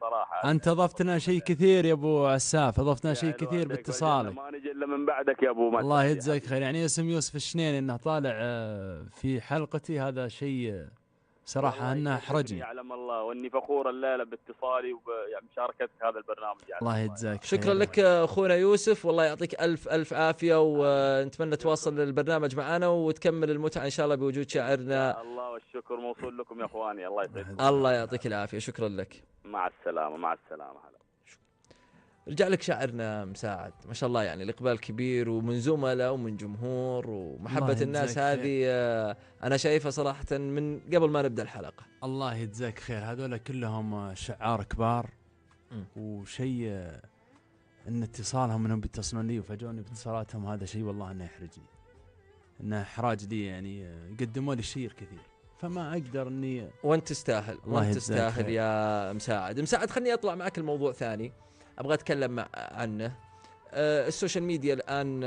صراحة. انت اضفت لنا شيء كثير يا ابو عساف، اضفت لنا شيء كثير باتصالك. ما نجي الا من بعدك يا ابو. الله يجزاك خير. يعني اسم يوسف الشنيني انه طالع في حلقتي هذا شيء صراحة انه احرجني. يعلم الله واني فخور الليلة باتصالي وبمشاركتك في هذا البرنامج. الله يجزاك. شكرا لك اخونا يوسف، والله يعطيك الف عافية، ونتمنى تواصل البرنامج معنا وتكمل المتعة ان شاء الله بوجود شاعرنا. الله والشكر موصول لكم يا اخواني. الله يسعدك. الله يعطيك العافية. شكرا لك. مع السلامة. مع السلامة. رجع لك شاعرنا مساعد، ما شاء الله يعني الإقبال كبير، ومن زملاء ومن جمهور ومحبة الناس هذه أنا شايفها صراحة من قبل ما نبدأ الحلقة. الله يجزاك خير. هذول كلهم شعار كبار، وشيء ان اتصالهم انهم بيتصلون لي وفاجئوني باتصالاتهم، هذا شيء والله انه يحرجني، انه احراج لي. يعني قدموا لي الشيء الكثير، فما اقدر اني. وانت تستاهل، وانت تستاهل يا مساعد. خلني اطلع معك الموضوع ثاني ابغى اتكلم عنه. السوشيال ميديا الان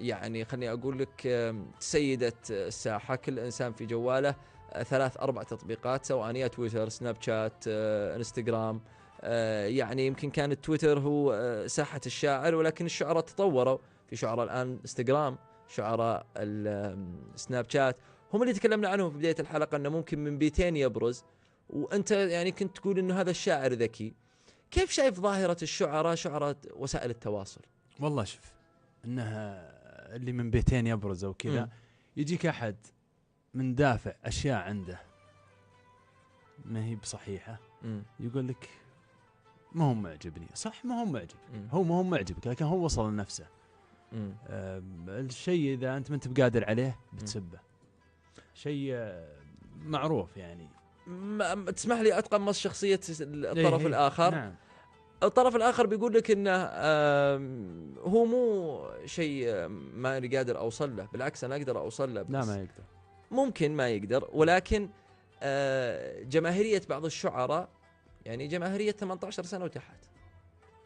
يعني خلني اقول لك سيدت الساحه. كل انسان في جواله 3-4 تطبيقات، سواء يا تويتر، سناب شات، انستغرام. يعني يمكن كان التويتر هو ساحه الشاعر، ولكن الشعراء تطوروا. في شعراء الان انستغرام، شعراء السناب شات، هم اللي تكلمنا عنهم في بدايه الحلقه، انه ممكن من بيتين يبرز. وانت يعني كنت تقول انه هذا الشاعر ذكي. كيف شايف ظاهرة الشعراء، شعراء وسائل التواصل؟ والله شوف، انها اللي من بيتين يبرز وكذا، يجيك احد من دافع اشياء عنده ما هي بصحيحة، يقول لك ما هو معجبني. صح، ما هو معجب، هو ما هو معجبك، لكن هو وصل لنفسه. الشيء اذا انت ما انت بقادر عليه بتسبه، شيء معروف. يعني تسمح لي اتقمص شخصية الطرف الآخر. نعم. الطرف الآخر بيقول لك إنه هو مو شيء ما أنا قادر أوصل له، بالعكس أنا أقدر أوصل له. لا، ما يقدر. ممكن ما يقدر، ولكن جماهيرية بعض الشعراء يعني جماهيرية 18 سنة وتحت.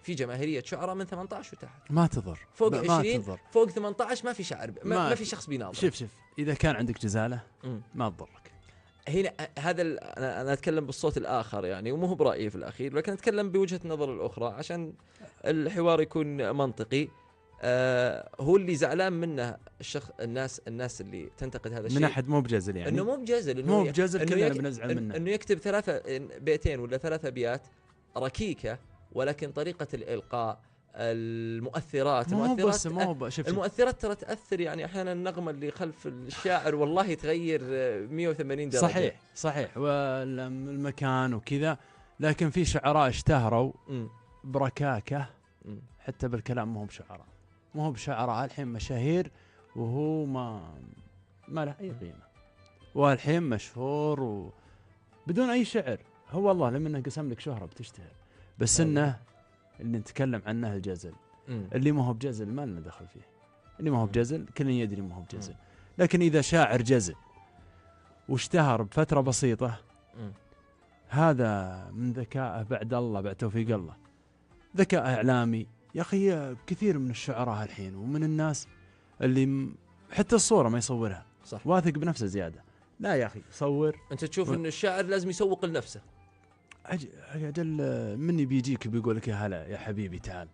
في جماهيرية شعراء من 18 وتحت ما تضر. فوق 20 فوق 18 ما في شاعر، ما في شخص بيناظر. شوف إذا كان عندك جزالة ما تضرك. هنا هذا أنا أتكلم بالصوت الآخر يعني، ومو برأيي في الأخير، لكن أتكلم بوجهة نظر الأخرى عشان الحوار يكون منطقي. هو اللي زعلان منه الناس اللي تنتقد هذا الشيء من أحد مو بجزل، يعني إنه مو بجزل، كلنا بنزعل منه. إنه يكتب 3 بيتين ولا 3 أبيات ركيكة، ولكن طريقة الإلقاء، المؤثرات المؤثرات ترى تأثر. يعني أحيانا النغمة اللي خلف الشاعر والله تغير 180 درجة. صحيح والمكان وكذا. لكن في شعراء اشتهروا بركاكة، حتى بالكلام ما هو بشعراء الحين مشاهير، وهو ما له أي قيمة، والحين مشهور بدون أي شعر. هو والله لما انه قسم لك شهرة بتشتهر، بس انه اللي نتكلم عنه الجزل. اللي ما هو بجزل ما لنا دخل فيه. اللي ما هو بجزل كلنا يدري ما هو بجزل. لكن إذا شاعر جزل واشتهر بفترة بسيطة، هذا من ذكائه بعد توفيق الله، ذكاء إعلامي. يا أخي كثير من الشعراء الحين ومن الناس اللي حتى الصورة ما يصورها، صح، واثق بنفسه زيادة. لا يا أخي صور. أنت تشوف إن الشاعر لازم يسوق لنفسه. أجل مني بيجيك بيقول لك يا هلا يا حبيبي تعال،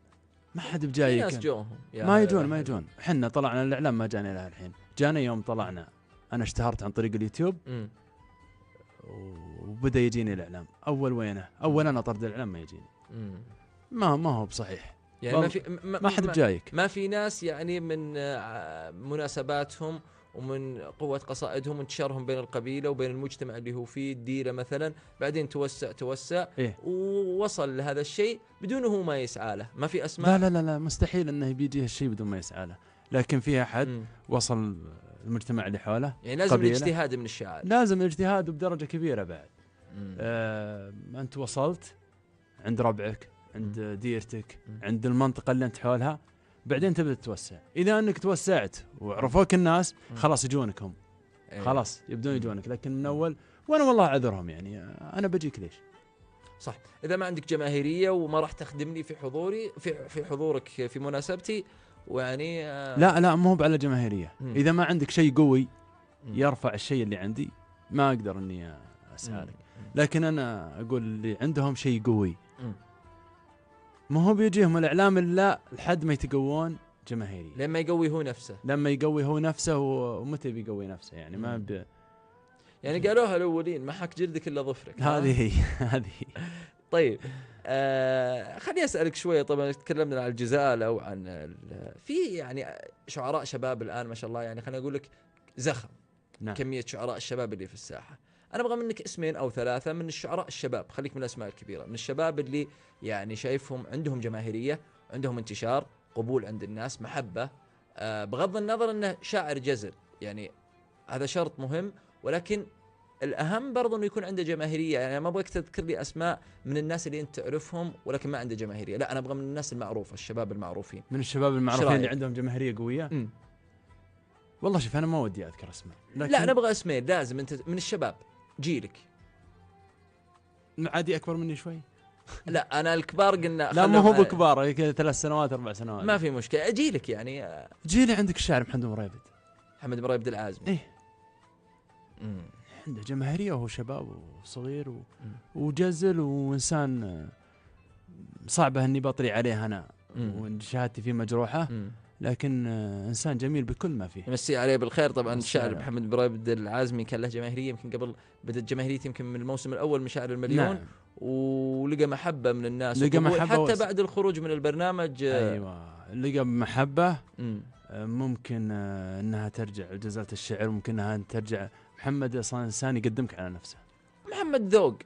ما حد بجايك. ناس جوهم ما يجون. حنا طلعنا الإعلام ما جانا إلى الحين، جانا يوم طلعنا أنا اشتهرت عن طريق اليوتيوب وبدأ يجيني الإعلام. أول أنا طرد الإعلام ما يجيني. ما هو بصحيح. يعني ما حد بجايك. ما في ناس يعني من مناسباتهم ومن قوة قصائدهم وانتشارهم بين القبيلة وبين المجتمع اللي هو فيه، الديرة مثلا، بعدين توسع ووصل لهذا الشيء بدونه ما يسعى له. ما في أسماء. لا مستحيل أنه بيجي هالشيء بدون ما يسعى له. لكن في أحد وصل المجتمع اللي حوله. يعني لازم قبيلة. الاجتهاد من الشاعر. لازم الاجتهاد وبدرجة كبيرة بعد. أنت وصلت عند ربعك، عند ديرتك، عند المنطقة اللي أنت حولها، بعدين تبدأ تتوسع. إذا أنك توسعت وعرفوك الناس خلاص يجونك هم، خلاص يبدون يجونك. لكن من أول وأنا والله أعذرهم، يعني أنا بجيك ليش؟ صح. إذا ما عندك جماهيرية وما راح تخدمني في حضوري في حضورك في مناسبتي، ويعني لا مو على جماهيرية. إذا ما عندك شيء قوي يرفع الشيء اللي عندي ما أقدر إني أسألك. لكن أنا أقول اللي عندهم شيء قوي ما هو بيجيهم الإعلام إلا لحد ما يتقوون جماهيرية. لما يقوي هو نفسه. ومتى بيقوي نفسه يعني ما يعني قالوها الأولين ما حك جلدك إلا ظفرك. هذه طيب خليني أسألك شوية. طبعا تكلمنا عن الجزالة وعن في يعني شعراء شباب الآن ما شاء الله، يعني خليني أقول لك زخم. نعم. كمية شعراء الشباب اللي في الساحة. أنا أبغى منك اسمين أو ثلاثة من الشعراء الشباب، خليك من الأسماء الكبيرة، من الشباب اللي يعني شايفهم عندهم جماهيرية، عندهم انتشار، قبول عند الناس، محبة، بغض النظر أنه شاعر جزل، يعني هذا شرط مهم، ولكن الأهم برضو أنه يكون عنده جماهيرية. يعني ما أبغاك تذكر لي أسماء من الناس اللي أنت تعرفهم ولكن ما عنده جماهيرية، لا أنا أبغى من الناس المعروفة، الشباب المعروفين. من الشباب المعروفين اللي عندهم جماهيرية قوية؟ والله شوف أنا ما ودي أذكر أسماء، لا أنا أبغى اسمين، لازم أنت من الشباب جيلك. عادي أكبر مني شوي؟ لا أنا الكبار قلنا لا ما هو بكبار، 3 سنوات 4 سنوات ما في مشكلة. جيلك يعني جيلي عندك الشاعر محمد مريبد العازمي. إيه عنده جماهيرية وهو شباب وصغير وجزل وإنسان صعبة إني بطري عليه أنا وإن شهادتي فيه مجروحة، لكن إنسان جميل بكل ما فيه. مسي عليه بالخير. طبعا الشاعر محمد مريبد العازمي كان له جماهيرية يمكن قبل بدأت جماهيريته يمكن من الموسم الأول من شاعر المليون. نعم. ولقى محبة من الناس، لقى محبة حتى بعد الخروج من البرنامج. أيوة لقى محبة. ممكن أنها ترجع لجزالة الشعر، ممكن أنها ترجع. محمد أصلا إنسان يقدمك على نفسه، محمد ذوق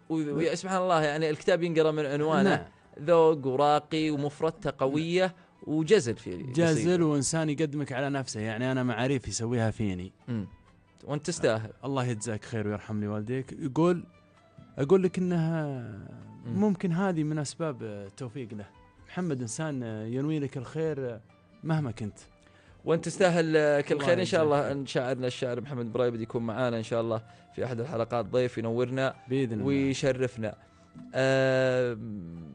سبحان الله، يعني الكتاب ينقرأ من عنوانه. نعم. ذوق وراقي ومفردته قوية وجزل في جزل وإنسان يقدمك على نفسه. يعني أنا معاريف يسويها فيني وأنت تستاهل. الله يجزاك خير ويرحم لي والديك. أقول لك إنها ممكن هذه من أسباب التوفيق له. محمد إنسان ينوي لك الخير مهما كنت، وانت تستاهل كل خير. ان شاء الله ان شاعرنا الشاعر محمد مريبد يكون معانا ان شاء الله في احد الحلقات، ضيف ينورنا باذن الله ويشرفنا.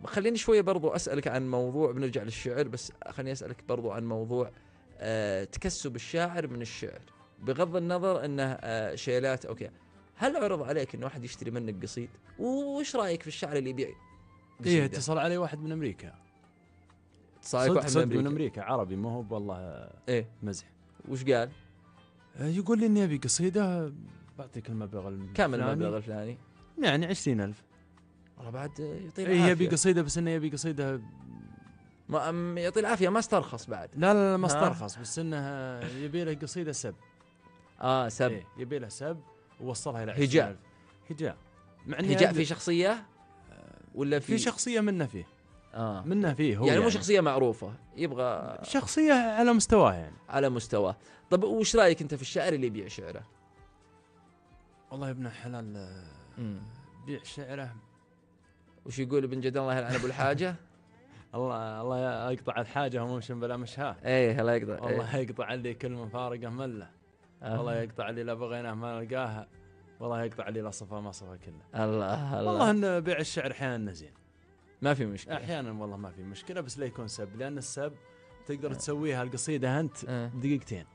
خليني شويه برضو اسالك عن موضوع، بنرجع للشعر بس خليني اسالك برضو عن موضوع تكسب الشاعر من الشعر، بغض النظر انه شيلات اوكي. هل عرض عليك انه واحد يشتري منك قصيد؟ وش رايك في الشاعر اللي يبيع قصيد؟ ايه اتصل علي واحد من امريكا. صدق من أمريكا عربي، ما هو والله إيه مزح. وش قال؟ يقول لي إني أبي قصيدة، بعطيك المبلغ كم المبلغ الفلاني؟ يعني 20,000. والله بعد يعطيه العافية. يبي قصيدة بس إنه يبي قصيدة ما يعطي العافية، ما استرخص بعد. لا ما استرخص، بس إنه يبي له قصيدة سب. سب. إيه يبي له سب ووصلها إلى هجاء. هجاء في شخصية ولا في شخصية منه فيه. منه فيه هو يعني مو شخصية معروفة، يبغى شخصية على مستواه يعني. على مستواه. طب وش رأيك أنت في الشاعر اللي يبيع شعره؟ والله يا ابن الحلال بيع شعره. وش يقول ابن جد الله يلعن ابو الحاجة؟ الله يقطع الحاجة وممشن بلا مشها. ايه الله يقطع. والله يقطع لي كل من فارقه مله. والله يقطع لي لا بغيناه ما نلقاها. والله يقطع لي لا صفا ما صفا كله. الله والله ان بيع الشعر احيانا زين، ما في مشكلة. احيانا والله ما في مشكلة، بس لا يكون سب، لان السب تقدر تسويها القصيدة انت بدقيقتين.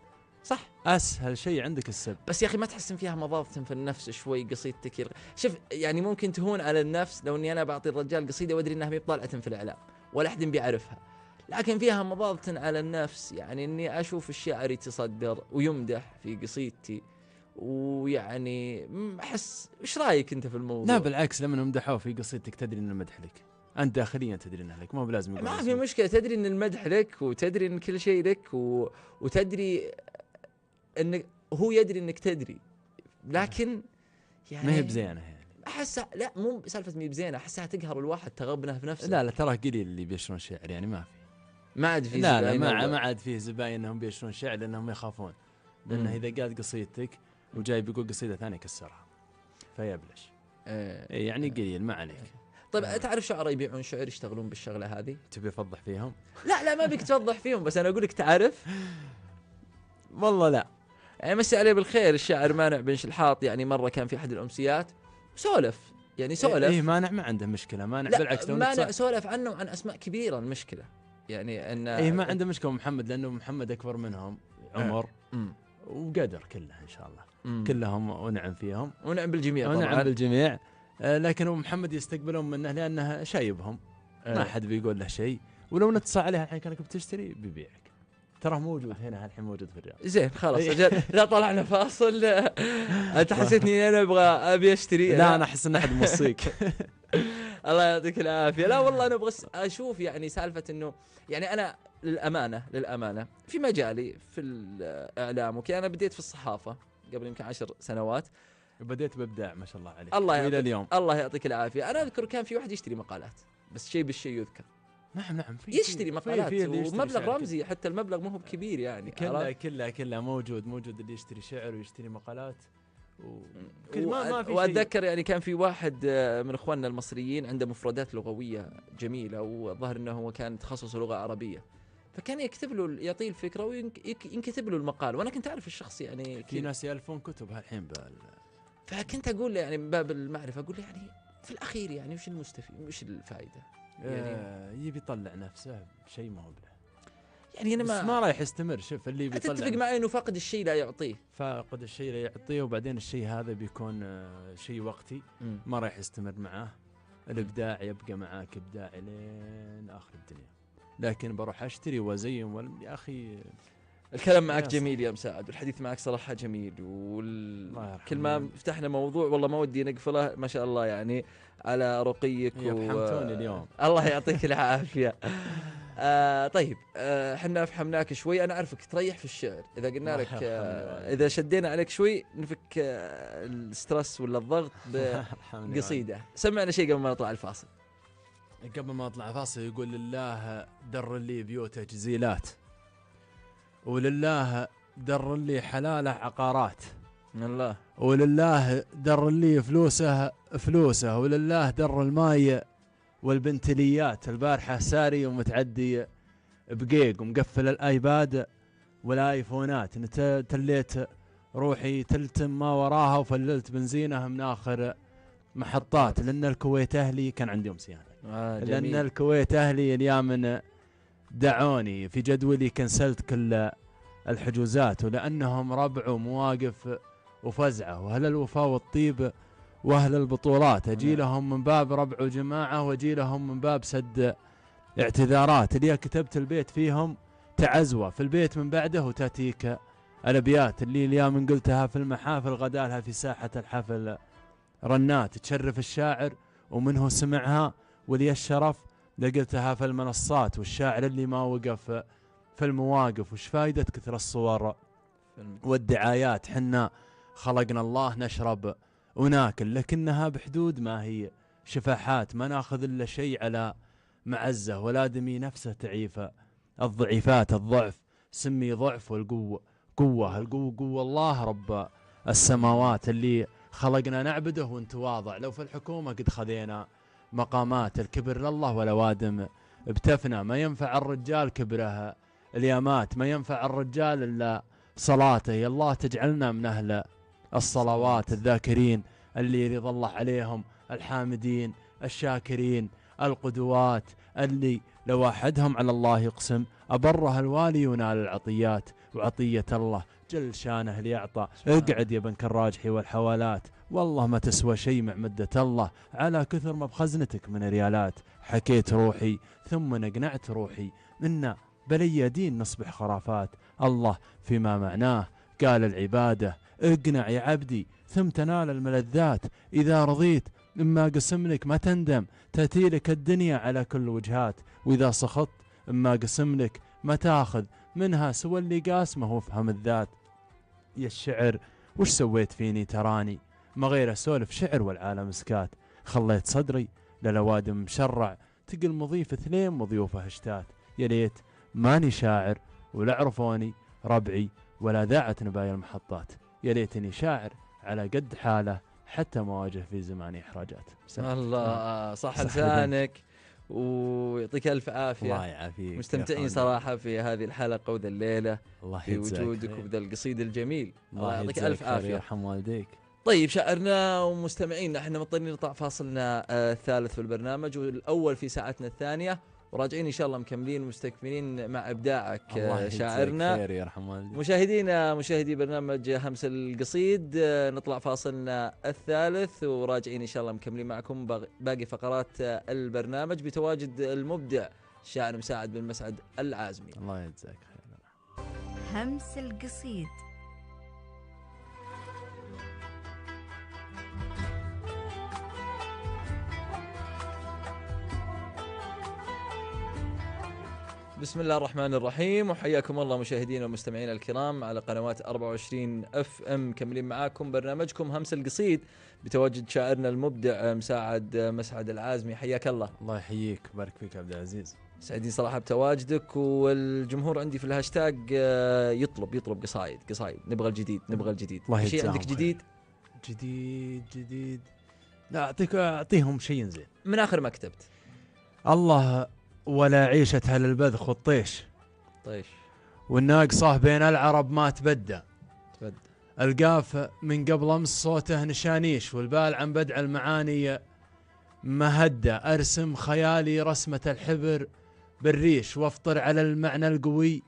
صح، اسهل شيء عندك السب. بس يا اخي ما تحس فيها مضاضة في النفس شوي قصيدتك؟ شوف يعني ممكن تهون على النفس لو اني انا بعطي الرجال قصيدة وادري انها ما بطالعة في الاعلام ولا احد بيعرفها، لكن فيها مضاضة على النفس. يعني اني اشوف الشاعر يتصدر ويمدح في قصيدتي، ويعني احس. ايش رايك انت في الموضوع؟ لا بالعكس، لما يمدحوا في قصيدتك تدري ان المدح لك، انت داخليا تدري انه لك، ما هو بلازم يقول. ما في مشكلة، تدري ان المدح لك وتدري ان كل شيء لك وتدري ان هو يدري انك تدري، لكن يعني ما هي بزينة يعني. احسها لا مو سالفة مي بزينة، احسها تقهر الواحد تغبنه في نفسه. لا ترى قليل اللي بيشرون شعر يعني، ما في. ما عاد في لا ما عاد فيه زباين انهم بيشرون شعر لانهم يخافون. لأنه إذا قالت قصيدتك وجاي بيقول قصيدة ثانية كسرها فيبلش. يعني قليل ما عليك. طيب تعرف شعراء يبيعون شعر يشتغلون بالشغلة هذه؟ تبي أفضح فيهم؟ لا ما بيك توضح فيهم، بس أنا أقول لك تعرف. والله لا يعني مسي عليه بالخير الشاعر مانع بن شلحاط، يعني مرة كان في أحد الأمسيات سولف، يعني سولف. إيه مانع ما عنده مشكلة، مانع بالعكس مانع سولف عنه وعن أسماء كبيرة. المشكلة يعني أن إيه ما عنده مشكلة محمد، لأنه محمد أكبر منهم عمر وقدر كله إن شاء الله كلهم ونعم فيهم ونعم بالجميع طبعا ونعم بالجميع. لكن محمد يستقبلون منه لأنه شايبهم، ما حد بيقول له شيء، ولو نتصل عليها الحين كانك بتشتري بيبيعك، ترى موجود هنا الحين موجود في الرياض. زين خلاص أجل لا طلعنا فاصل. أنت حسيتني أنا أبي أشتري؟ لا أنا أحس إن أحد موصيك. الله يعطيك العافية. لا والله أنا أبغى أشوف يعني سالفة إنه يعني أنا للأمانة في مجالي في الإعلام وكي أنا بديت في الصحافة قبل يمكن 10 سنوات، بديت بإبداع ما شاء الله عليك إلى اليوم. الله يعطيك العافية. أنا أذكر كان في واحد يشتري مقالات، بس شيء بالشيء يذكر. نعم يشتري مقالات ومبلغ رمزي، حتى المبلغ مو هو بكبير يعني. كله موجود اللي يشتري شعر ويشتري مقالات ما في. وأتذكر يعني كان في واحد من إخواننا المصريين عنده مفردات لغوية جميلة، وظهر أنه هو كان تخصصه لغة عربية، فكان يكتب له يعطيه الفكرة وينكتب له المقال. وأنا كنت أعرف الشخص يعني في ناس يألفون كتب هالحين فكنت أقول له يعني من باب المعرفة أقول له يعني في الأخير يعني وش المستفيد وش الفائدة؟ يعني يبي يطلع نفسه بشيء ما هو له يعني أنا ما رايح يستمر. شوف اللي بيطلع تتفق معي إنه فاقد الشيء لا يعطيه، فاقد الشيء لا يعطيه، وبعدين الشيء هذا بيكون شيء وقتي ما رايح يستمر معاه. الإبداع يبقى معاك إبداع لين آخر الدنيا، لكن بروح أشتري وأزين يا أخي. الكلام معك جميل يا مساعد، والحديث معك صراحة جميل، كل ما فتحنا موضوع والله ما ودي نقفله. ما شاء الله يعني على رقيك فهمتوني اليوم. الله يعطيك العافية. طيب احنا فهمناك شوي. انا اعرفك تريح في الشعر، اذا قلنا لك اذا شدينا عليك شوي نفك السترس ولا الضغط بقصيدة. سمعنا شيء قبل ما نطلع الفاصل. قبل ما نطلع الفاصل يقول لله در لي بيوته جزيلات، ولله در لي حلاله عقارات، الله، ولله در لي فلوسه، ولله در الماي والبنتليات. البارحة ساري ومتعدي بقيق ومقفل الآيباد والآيفونات، تليت روحي تلتم ما وراها وفللت بنزينها من آخر محطات، لأن الكويت أهلي كان عندي أمسيان لأن الكويت أهلي اليوم دعوني في جدولي كنسلت كل الحجوزات، ولأنهم ربع ومواقف وفزعة، وهل الوفاء والطيب وأهل البطولات أجي لهم من باب ربع وجماعة، وأجي لهم من باب سد اعتذارات. اللي كتبت البيت فيهم تعزوة في البيت من بعده، وتأتيك الأبيات اللي اليوم قلتها في المحافل غدالها في ساحة الحفل رنات تشرف الشاعر ومنه سمعها ولي الشرف لقلتها في المنصات. والشاعر اللي ما وقف في المواقف، وش فايدة كثر الصور والدعايات؟ حنا خلقنا الله نشرب وناكل، لكنها بحدود ما هي شفاحات، ما ناخذ إلا شيء على معزة، ولا دمي نفسه تعيف الضعيفات. الضعف سمي ضعف، والقوة قوة. القوة الله رب السماوات اللي خلقنا نعبده ونتواضع. لو في الحكومة قد خذينا مقامات، الكبر لله والأوادم بتفنى. ما ينفع الرجال كبره اليامات، ما ينفع الرجال إلا صلاته. يا الله تجعلنا من أهل الصلوات الذاكرين اللي رضى الله عليهم، الحامدين الشاكرين القدوات، اللي لو واحدهم على الله يقسم أبره الوالي ينال العطيات. وعطية الله جل شانه اللي يعطى. اقعد يا بنك الراجحي والحوالات، والله ما تسوى شيء مع مدة الله، على كثر ما بخزنتك من ريالات. حكيت روحي ثم نقنعت روحي، منا بلي دين نصبح خرافات. الله فيما معناه قال العبادة اقنع يا عبدي ثم تنال الملذات. إذا رضيت مما قسم لك ما تندم، تأتي لك الدنيا على كل وجهات. وإذا سخطت مما قسم لك ما تاخذ منها سوى اللي قاسمه وفهم الذات. يا الشعر وش سويت فيني تراني، ما غير اسولف شعر والعالم سكات. خليت صدري للوادم مشرع، تقل مضيف 2 مضيوفه اشتات. يا ليت ماني شاعر ولا عرفوني ربعي ولا ذاعت نبايا المحطات. يا ليتني شاعر على قد حاله حتى ما واجه في زمان إحراجات. الله صح لسانك ويعطيك ألف عافية. الله يعافيك. مستمتعين صراحة في هذه الحلقة وذا الليلة الله في وجودك وبذا القصيد الجميل. الله يعطيك ألف عافية. يرحم والديك. طيب شاعرنا ومستمعينا احنا مضطرين نقطع فاصلنا الثالث في البرنامج والأول في ساعتنا الثانية، وراجعين إن شاء الله مكملين ومستكملين مع إبداعك شاعرنا. خير يرحم والديك. مشاهدي برنامج همس القصيد، نطلع فاصلنا الثالث وراجعين إن شاء الله مكملين معكم باقي فقرات البرنامج بتواجد المبدع الشاعر مساعد بن مسعد العازمي. الله يجزاك خير. همس القصيد. بسم الله الرحمن الرحيم، وحياكم الله مشاهدينا ومستمعينا الكرام على قنوات 24 FM. مكملين معاكم برنامجكم همس القصيد بتواجد شاعرنا المبدع مسعد العازمي. حياك الله. الله يحييك، بارك فيك عبد العزيز. سعيدين صراحة بتواجدك، والجمهور عندي في الهاشتاج يطلب قصايد نبغى الجديد. الله شيء عندك جديد؟ لا أعطيهم شيء زين من آخر ما كتبت. الله ولا عيشة هل البذخ والطيش طيش، والناقصة بين العرب ما تبدى القاف من قبل أمس صوته نشانيش، والبال عن بدع المعاني مهدى. أرسم خيالي رسمة الحبر بالريش، وافطر على المعنى القوي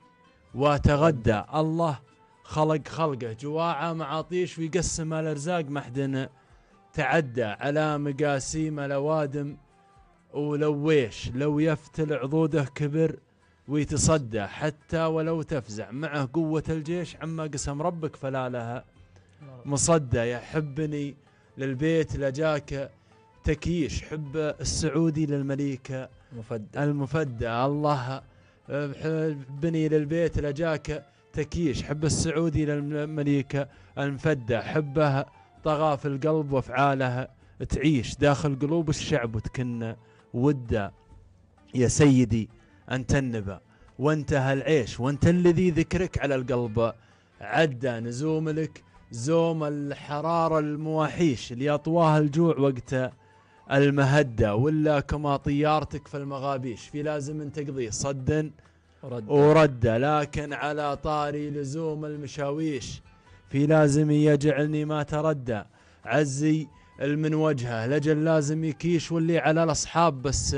وتغدى. الله خلق خلقه جواعة معاطيش، ويقسم الأرزاق محدن تعدى على مقاسيم الأوادم ولويش. لو يفتل عضوده كبر ويتصدى، حتى ولو تفزع معه قوة الجيش. عما قسم ربك فلا لها مصدى. يحبني للبيت لجاك تكيش، حب السعودي للمليكة المفدى. الله حبني للبيت لجاك تكيش، حب السعودي للمليكة المفدى. حبها طغى في القلب وافعالها تعيش داخل قلوب الشعب وتكن ودا. يا سيدي أنت النبأ وانتهى العيش، وانت الذي ذكرك على القلب عدى. نزوم لك زوم الحرارة المواحيش، اللي أطواها الجوع وقت المهدى. ولا كما طيارتك في المغابيش، في لازم تقضي صدا وردا. لكن على طاري لزوم المشاويش، في لازم يجعلني ما تردى. عزي المن وجهه لجل لازم يكيش، واللي على الأصحاب بس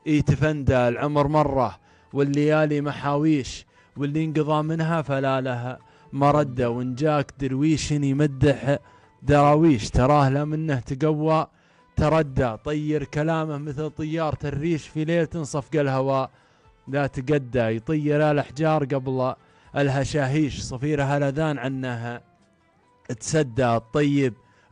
يتفندى. العمر مرة والليالي محاويش، واللي انقضى منها فلا لها مردة. وان جاك درويش يمدح دراويش، تراه لا منه تقوى تردى. طير كلامه مثل طيارة الريش، في ليل تنصفق الهواء لا تقدى. يطير الأحجار قبل الهشاهيش، صفيرها لذان عنها تسدى.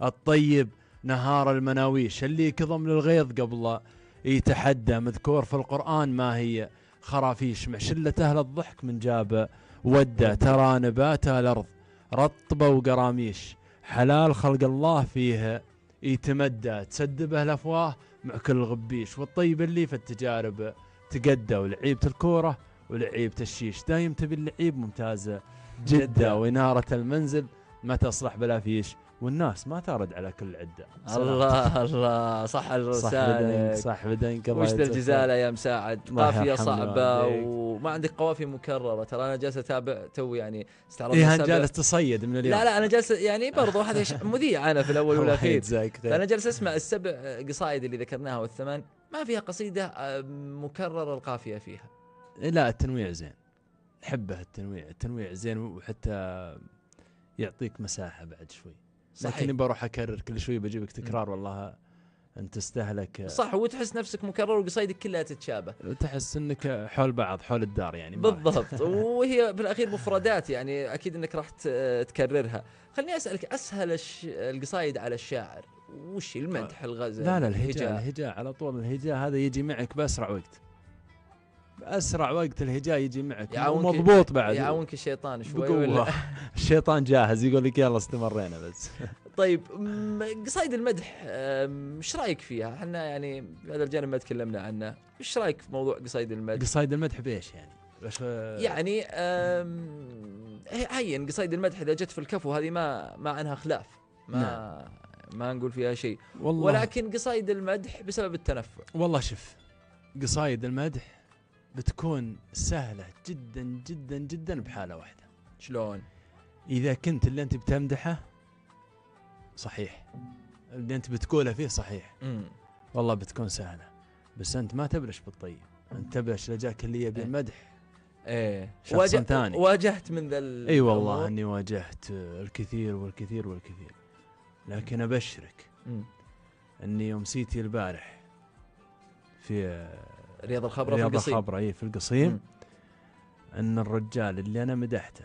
الطيب نهار المناويش، اللي كظم للغيظ قبل يتحدى. مذكور في القرآن ما هي خرافيش، مع شلة أهل الضحك من جاب ودى. ترى نبات الأرض رطبة وقراميش، حلال خلق الله فيه يتمدى. تسدبه الأفواه مع كل غبيش، والطيب اللي في التجارب تقدى. ولعيبة الكورة ولعيبة الشيش، دايم تبي اللعيب ممتازة جدة. وإنارة المنزل ما تصلح بلا فيش، والناس ما ترد على كل عدة. الله صح الرسالة صح بدنك. وش ذا الجزالة يا مساعد، قافية صعبة وما عندك قوافي مكررة. ترى أنا جالس أتابع تو يعني استعرضنا. إيه جالس تصيد من اليوم. لا أنا جالس يعني برضو هذا مذيع أنا في الأول والأخير. فأنا جالس أسمع السبع قصائد اللي ذكرناها والثمان، ما فيها قصيدة مكررة القافية فيها. لا التنويع زين، نحبه التنويع زين، وحتى يعطيك مساحة بعد شوي. لكني بروح أكرر كل شوي بجيبك تكرار، والله أنت تستهلك. صح، وتحس نفسك مكرر وقصايدك كلها تتشابه، تحس أنك حول بعض حول الدار يعني. بالضبط. وهي بالأخير مفردات يعني أكيد أنك راح تكررها. خليني أسألك، أسهل القصايد على الشاعر وش المدح الغزل؟ لا الهجاء على طول. الهجاء هذا يجي معك بأسرع وقت، بأسرع وقت الهجاء يجي معك ومضبوط بعد. يعاونك الشيطان شوي ولا؟ الشيطان جاهز يقول لك يلا استمرينا بس. طيب قصايد المدح ايش رايك فيها؟ احنا يعني هذا الجانب ما تكلمنا عنه. ايش رايك في موضوع قصايد المدح؟ قصايد المدح بايش يعني؟ يعني هين قصايد المدح إذا جت في الكفو هذه ما عنها خلاف، ما نقول فيها شيء، ولكن قصايد المدح بسبب التنفع. والله شوف، قصايد المدح بتكون سهلة جدا جدا جدا بحالة واحدة. شلون؟ إذا كنت اللي أنت بتمدحه صحيح، اللي أنت بتقوله فيه صحيح، والله بتكون سهلة. بس أنت ما تبلش بالطيب، أنت تبلش لجاك اللي يبي المدح شخص ثاني. واجهت من ذا اي والله اني واجهت الكثير والكثير والكثير، لكن ابشرك اني يوم سيتي البارح في رياض الخبرة في القصيم ان الرجال اللي انا مدحته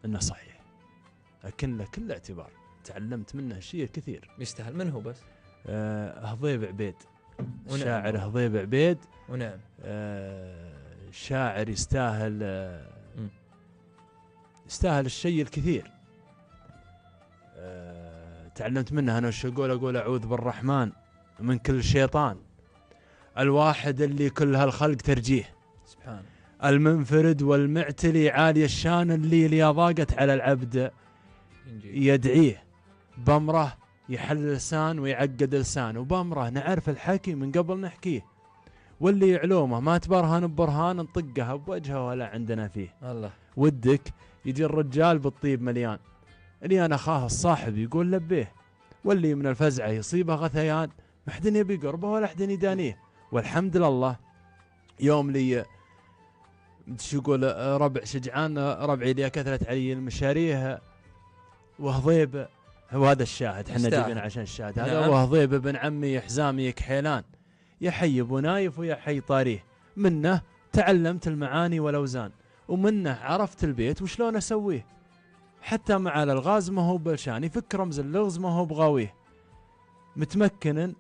انه صحيح، لكن له كل اعتبار، تعلمت منه شيء كثير. يستاهل منه بس هضيب عبيد، الشاعر هضيب عبيد، ونعم شاعر يستاهل الشيء الكثير. تعلمت منه أنا وش أقول أعوذ بالرحمن من كل شيطان، الواحد اللي كل هالخلق ترجيه، سبحان المنفرد والمعتلي عالي الشان، اللي ضاقت على العبد يدعيه، بمره يحل لسان ويعقد لسان، وبمره نعرف الحكي من قبل نحكيه، واللي يعلومه ما تبرهن ببرهان نطقها بوجهه ولا عندنا فيه. الله ودك يجي الرجال بالطيب مليان، اللي أنا أخاه الصاحب يقول لبيه، واللي من الفزعة يصيبه غثيان، ما حد يبي قربه ولا حد يدانيه. والحمد لله يوم لي شو يقول ربع شجعان، ربعي اللي كثرت علي المشاريه وهضيب، هو هذا الشاهد، حنا جايبين عشان الشاهد هذا. وهضيب ابن عمي حزامي كحيلان، يا حي ابو نايف ويا حي طاريه، منه تعلمت المعاني والاوزان، ومنه عرفت البيت وشلون اسويه، حتى مع الالغاز ما هو بلشان، يفك رمز اللغز ما هو بغاويه، متمكن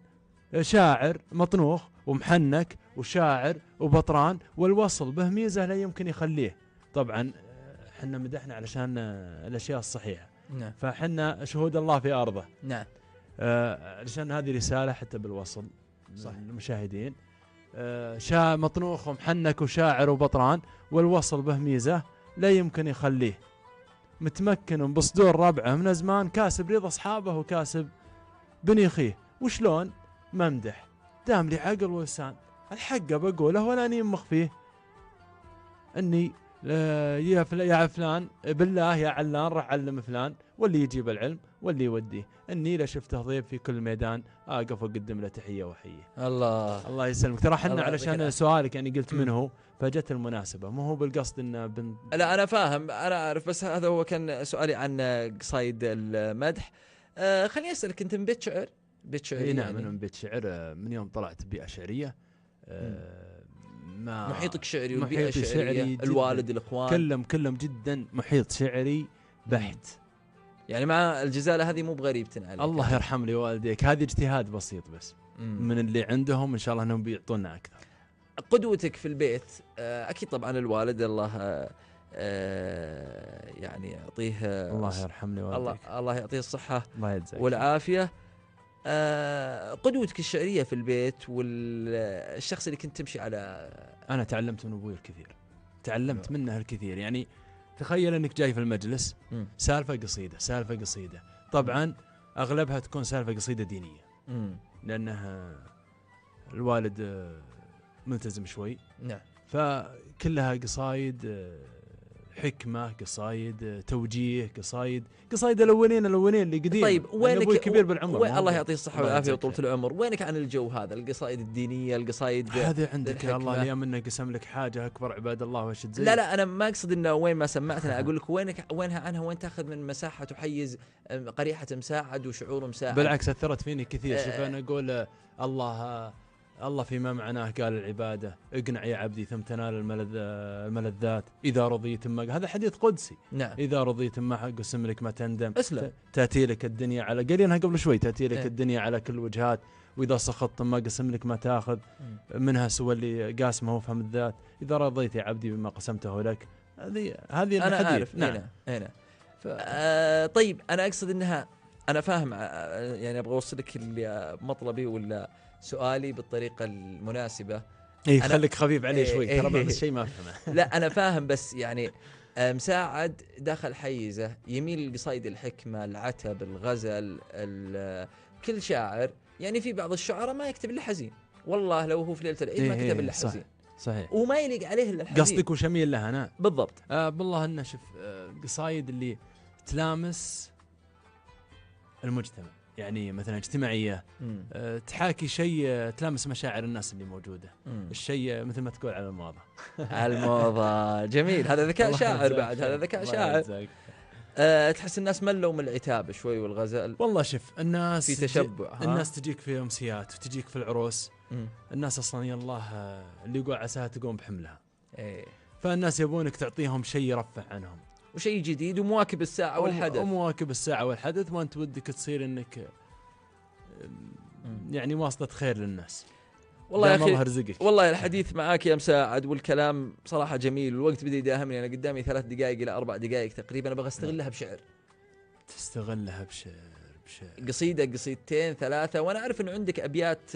شاعر مطنوخ ومحنك وشاعر وبطران، والوصل به ميزه لا يمكن يخليه. طبعا حنا مدحنا علشان الاشياء الصحيحه، نعم، فحنا شهود الله في ارضه، نعم، علشان هذه رساله حتى بالوصل صح المشاهدين. مطنوخ ومحنك وشاعر وبطران، والوصل به ميزه لا يمكن يخليه، متمكن بصدور ربعه من زمان، كاسب رضا اصحابه وكاسب بني اخيه، وشلون ممدح دام لي عقل ولسان، الحق بقوله ولا يمخ فيه، اني يا فلان بالله يا علان راح علم فلان، واللي يجيب العلم واللي يوديه، اني لا شفته ضيف في كل ميدان اقف واقدم له تحيه وحيه. الله يسلمك. ترى حنا علشان سؤالك يعني قلت منه فجت المناسبه، مو هو بالقصد انه لا انا فاهم، انا اعرف، بس هذا هو كان سؤالي عن قصايد المدح. خليني اسالك، انت من بيت شعر؟ بيت شعر نعم، يعني من بيت شعر، من يوم طلعت بيئه شعريه. ما محيطك شعري والبيئة الشعرية، الوالد، الإخوان، كلهم جدا محيط شعري بحت. يعني مع الجزالة هذه مو بغريبتنا عليك. الله يرحم لي والديك، هذه اجتهاد بسيط بس من اللي عندهم، إن شاء الله أنهم بيعطونا أكثر. قدوتك في البيت أكيد طبعا الوالد، الله يعني يعطيه الله يرحم لي والديك، الله يعطيه الصحة الله والعافية. قدوتك الشعرية في البيت والشخص اللي كنت تمشي على. أنا تعلمت من أبوي الكثير، تعلمت منه الكثير. يعني تخيل أنك جاي في المجلس سالفة قصيدة، طبعا أغلبها تكون سالفة قصيدة دينية، لأنها الوالد ملتزم شوي، نعم، فكلها قصايد حكمة، قصايد توجيه، قصايد الأولين اللي قديم. طيب وينك أبوي كبير بالعمر، الله يعطيه الصحة والعافية وطولة العمر، وينك عن الجو هذا، القصايد الدينية، القصايد هذا عندك يا الله اليوم انه قسم لك حاجة أكبر عباد الله وش تزيد. لا أنا ما أقصد إنه وين ما سمعتنا، أقول لك وينها عنها، وين تأخذ من مساحة تحيز قريحة مساعد وشعور مساعد. بالعكس أثرت فيني كثير. شوف أنا أقول الله فيما معناه قال العبادة اقنع يا عبدي ثم تنال الملذات إذا رضيت ما، هذا حديث قدسي. نعم. إذا رضيت ما قسم لك ما تندم، أسلم. تأتي لك الدنيا على قليلها قبل شوي، تأتي لك الدنيا على كل وجهات، وإذا سخطت ما قسم لك ما تأخذ منها سوى اللي قاسمه وفهم الذات، إذا رضيت يا عبدي بما قسمته لك. هذه أنا الحديث. نعم. طيب أنا أقصد إنها، أنا فاهم، يعني أبغى أوصلك اللي مطلبي ولا سؤالي بالطريقة المناسبة. اي خليك خفيف عليه شوي ترى بعض الشيء ما افهمه. لا انا فاهم بس يعني مساعد دخل حيزه يميل لقصايد الحكمه، العتب، الغزل، كل شاعر يعني في بعض الشعراء ما يكتب الا حزين، والله لو هو في ليله العيد ما كتب الا حزين. صحيح. وما يليق عليه الا الحزين. قصدك وشميل لها انا بالضبط. بالله انه شوف قصايد اللي تلامس المجتمع، يعني مثلا اجتماعيه، تحاكي شيء تلامس مشاعر الناس اللي موجوده، الشيء مثل ما تقول على الموضه. على الموضه جميل، هذا ذكاء شاعر بعد، هذا ذكاء شاعر. تحس الناس ملوا من العتاب شوي والغزل. والله شوف الناس في تشبع، الناس تجيك في امسيات وتجيك في العروس. الناس اصلا يالله اللي يقول عساها تقوم بحملها. فالناس يبونك تعطيهم شيء يرفع عنهم وشيء جديد ومواكب الساعه والحدث، ومواكب الساعه والحدث، وانت ودك تصير انك يعني واسطه خير للناس. والله يا اخي والله الحديث معاك يا مساعد والكلام صراحه جميل، والوقت بدي يداهمني، انا قدامي 3 دقائق الى 4 دقائق تقريبا، ابغى استغلها بشعر. تستغلها بشعر قصيده قصيدتين 3، وانا اعرف انه عندك ابيات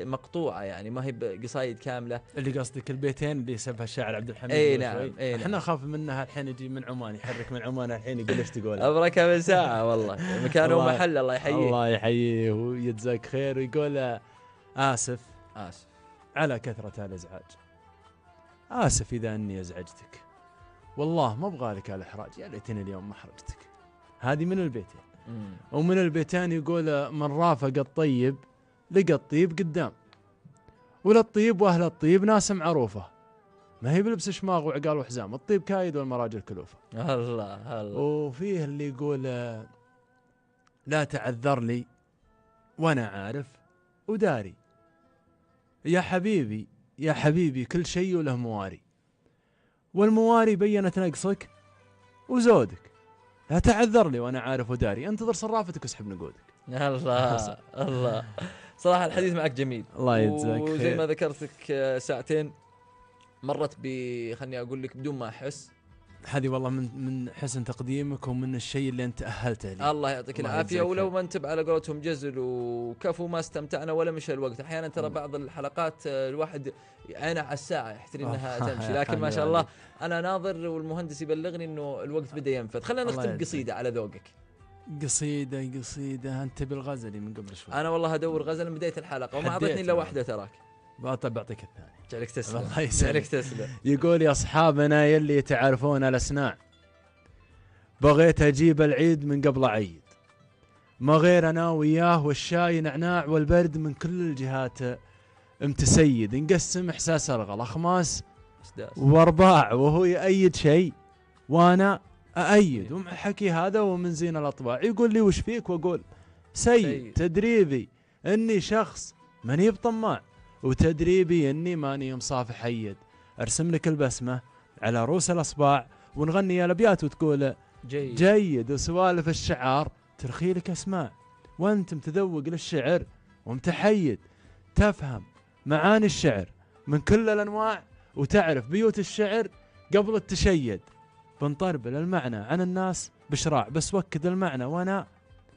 مقطوعه يعني ما هي قصايد كامله. اللي قصدك البيتين اللي سبها الشاعر عبد الحميد؟ اي نعم. احنا نخاف منها الحين، يجي من عمان يحرك من عمان الحين يقول ايش تقول. ابرك من ساعه والله مكانه ومحل. الله يحييه. الله يحييه ويجزاك خير. ويقول اسف على كثرة الازعاج، اسف اذا اني ازعجتك، والله ما ابغالك الاحراج، يا ليتني اليوم ما حرجتك. هذه من البيتين. ومن البيتان يقول من رافق الطيب لقى الطيب قدام، وللطيب واهل الطيب ناس معروفه، ما هي بلبس شماغ وعقال وحزام، الطيب كايد والمراجل كلوفه. الله. وفيه اللي يقول لا تعذر لي وانا عارف وداري، يا حبيبي يا حبيبي كل شيء له مواري، والمواري بينت نقصك وزودك، لا تعذر لي وانا عارف وداري، انتظر صرافتك واسحب نقودك. الله الله. صراحه الحديث معك جميل. الله يجزاك خير. وزي ما ذكرتك ساعتين مرت خلني اقول لك بدون ما احس. هذه والله من حسن تقديمك ومن الشيء اللي انت اهلته لي. الله يعطيك العافيه. ولو ما انتب على قولتهم جزل وكفو ما استمتعنا ولا مشى الوقت. احيانا ترى بعض الحلقات الواحد عينه على الساعه يحتري انها تمشي، لكن ما شاء الله انا ناظر والمهندس يبلغني انه الوقت بدا ينفذ. خلينا نختم قصيده على ذوقك. قصيده انت بالغزلي من قبل شوي. انا والله ادور غزل من بدايه الحلقه وما اعطيتني الا واحده تراك. بعطيك الثاني. جعلك تسلم. الله يسلمك. تسلم. يقول يا اصحابنا يلي تعرفون الاسناع، بغيت اجيب العيد من قبل عيد، ما غير انا وياه والشاي نعناع والبرد من كل الجهات متسيد، نقسم احساس الغلا خماس وارباع، وهو يأيد شيء وانا أأيد، ومع الحكي هذا ومن زين الاطباع. يقول لي وش فيك واقول سيد تدريبي اني شخص ماني بطماع، وتدريبي اني ماني مصافح حيد، ارسم لك البسمه على رؤوس الاصبع ونغني الابيات وتقول جيد وسوالف الشعار ترخي لك اسماع، وانت متذوق للشعر ومتحيد، تفهم معاني الشعر من كل الانواع، وتعرف بيوت الشعر قبل التشيد، بنطربل المعنى عن الناس بشراع، بس وكد المعنى وانا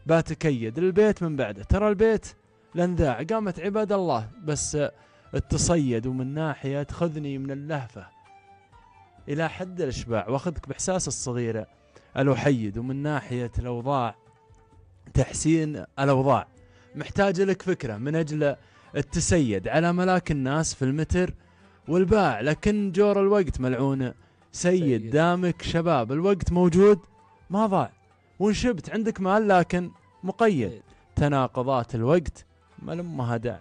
باتكيد البيت من بعده، ترى البيت لانذاع قامت عباد الله بس التصيد، ومن ناحية تخذني من اللهفة إلى حد الإشباع، واخذك بإحساس الصغيرة الوحيد، ومن ناحية الأوضاع تحسين الأوضاع، محتاج لك فكرة من أجل التسيد على ملاك الناس في المتر والباع، لكن جور الوقت ملعون سيد دامك شباب، الوقت موجود ما ضاع، وانشبت عندك مال لكن مقيد، تناقضات الوقت ما لمها داع،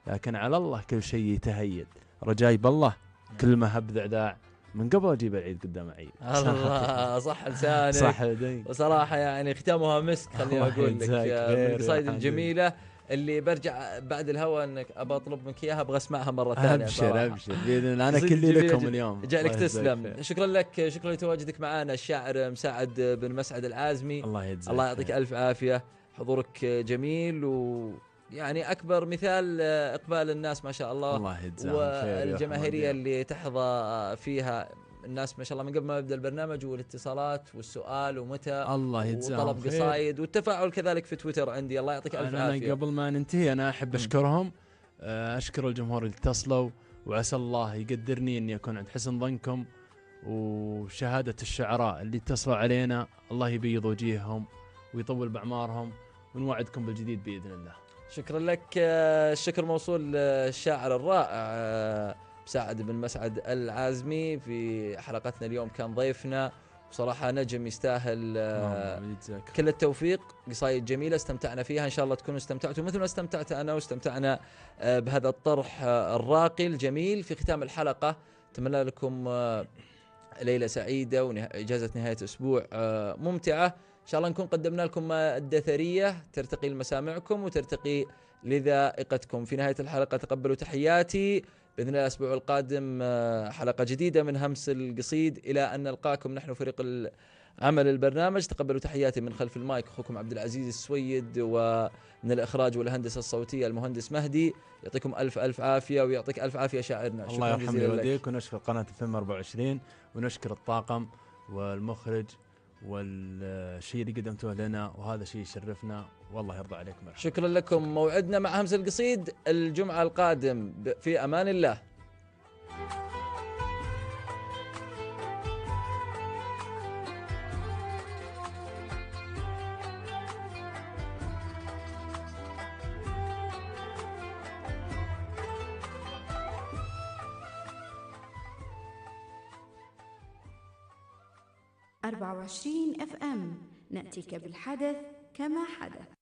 لكن على الله كل شيء يتهيد، رجاي بالله كل ما هب ذعداع، من قبل اجيب العيد قدام عيد. الله صح لسانك. صح يديك. وصراحه يعني ختامها مسك. خليني اقول لك القصايد الجميله اللي برجع بعد الهوى انك ابى اطلب منك اياها، ابغى اسمعها مره ثانيه. ابشر باذن الله، انا كلي لكم اليوم. جعلك تسلم. شكرا لك، شكرا لتواجدك معنا الشاعر مساعد بن مسعد العازمي. الله يجزاك. الله يعطيك الف عافيه، حضورك جميل يعني أكبر مثال إقبال الناس ما شاء الله. الله يجزاهم والجماهيرية اللي تحظى فيها الناس ما شاء الله من قبل ما يبدأ البرنامج، والاتصالات والسؤال ومتى الله يجزاهم وطلب قصايد والتفاعل كذلك في تويتر عندي. الله يعطيك ألف عافية. أنا قبل ما ننتهي أنا أحب أشكرهم، أشكر الجمهور اللي اتصلوا وعسى الله يقدرني أني أكون عند حسن ظنكم، وشهادة الشعراء اللي اتصلوا علينا الله يبيض وجيههم ويطول بأعمارهم، ونوعدكم بالجديد بإذن الله. شكرا لك. الشكر موصول للشاعر الرائع مساعد بن مسعد العازمي. في حلقتنا اليوم كان ضيفنا، وصراحة نجم يستاهل كل التوفيق. قصايد جميلة استمتعنا فيها، إن شاء الله تكونوا استمتعتوا مثل ما استمتعت أنا، واستمتعنا بهذا الطرح الراقي الجميل. في ختام الحلقة أتمنى لكم ليلة سعيدة وإجازة نهاية أسبوع ممتعة. إن شاء الله نكون قدمنا لكم مادة ثرية ترتقي لمسامعكم وترتقي لذائقتكم. في نهاية الحلقة تقبلوا تحياتي، بإذن الله الأسبوع القادم حلقة جديدة من همس القصيد. إلى أن نلقاكم نحن فريق عمل البرنامج، تقبلوا تحياتي من خلف المايك أخوكم عبد العزيز السويد، ومن الإخراج والهندسة الصوتية المهندس مهدي. يعطيكم ألف عافية، ويعطيك ألف عافية شاعرنا. الله يرحم والديك، ونشكر قناة فيلم 24، ونشكر الطاقم والمخرج والشيء اللي قدمتوه لنا، وهذا شيء يشرفنا والله يرضى عليكم. شكرا لكم. موعدنا مع همس القصيد الجمعة القادم. في أمان الله. FM نأتيك بالحدث كما حدث.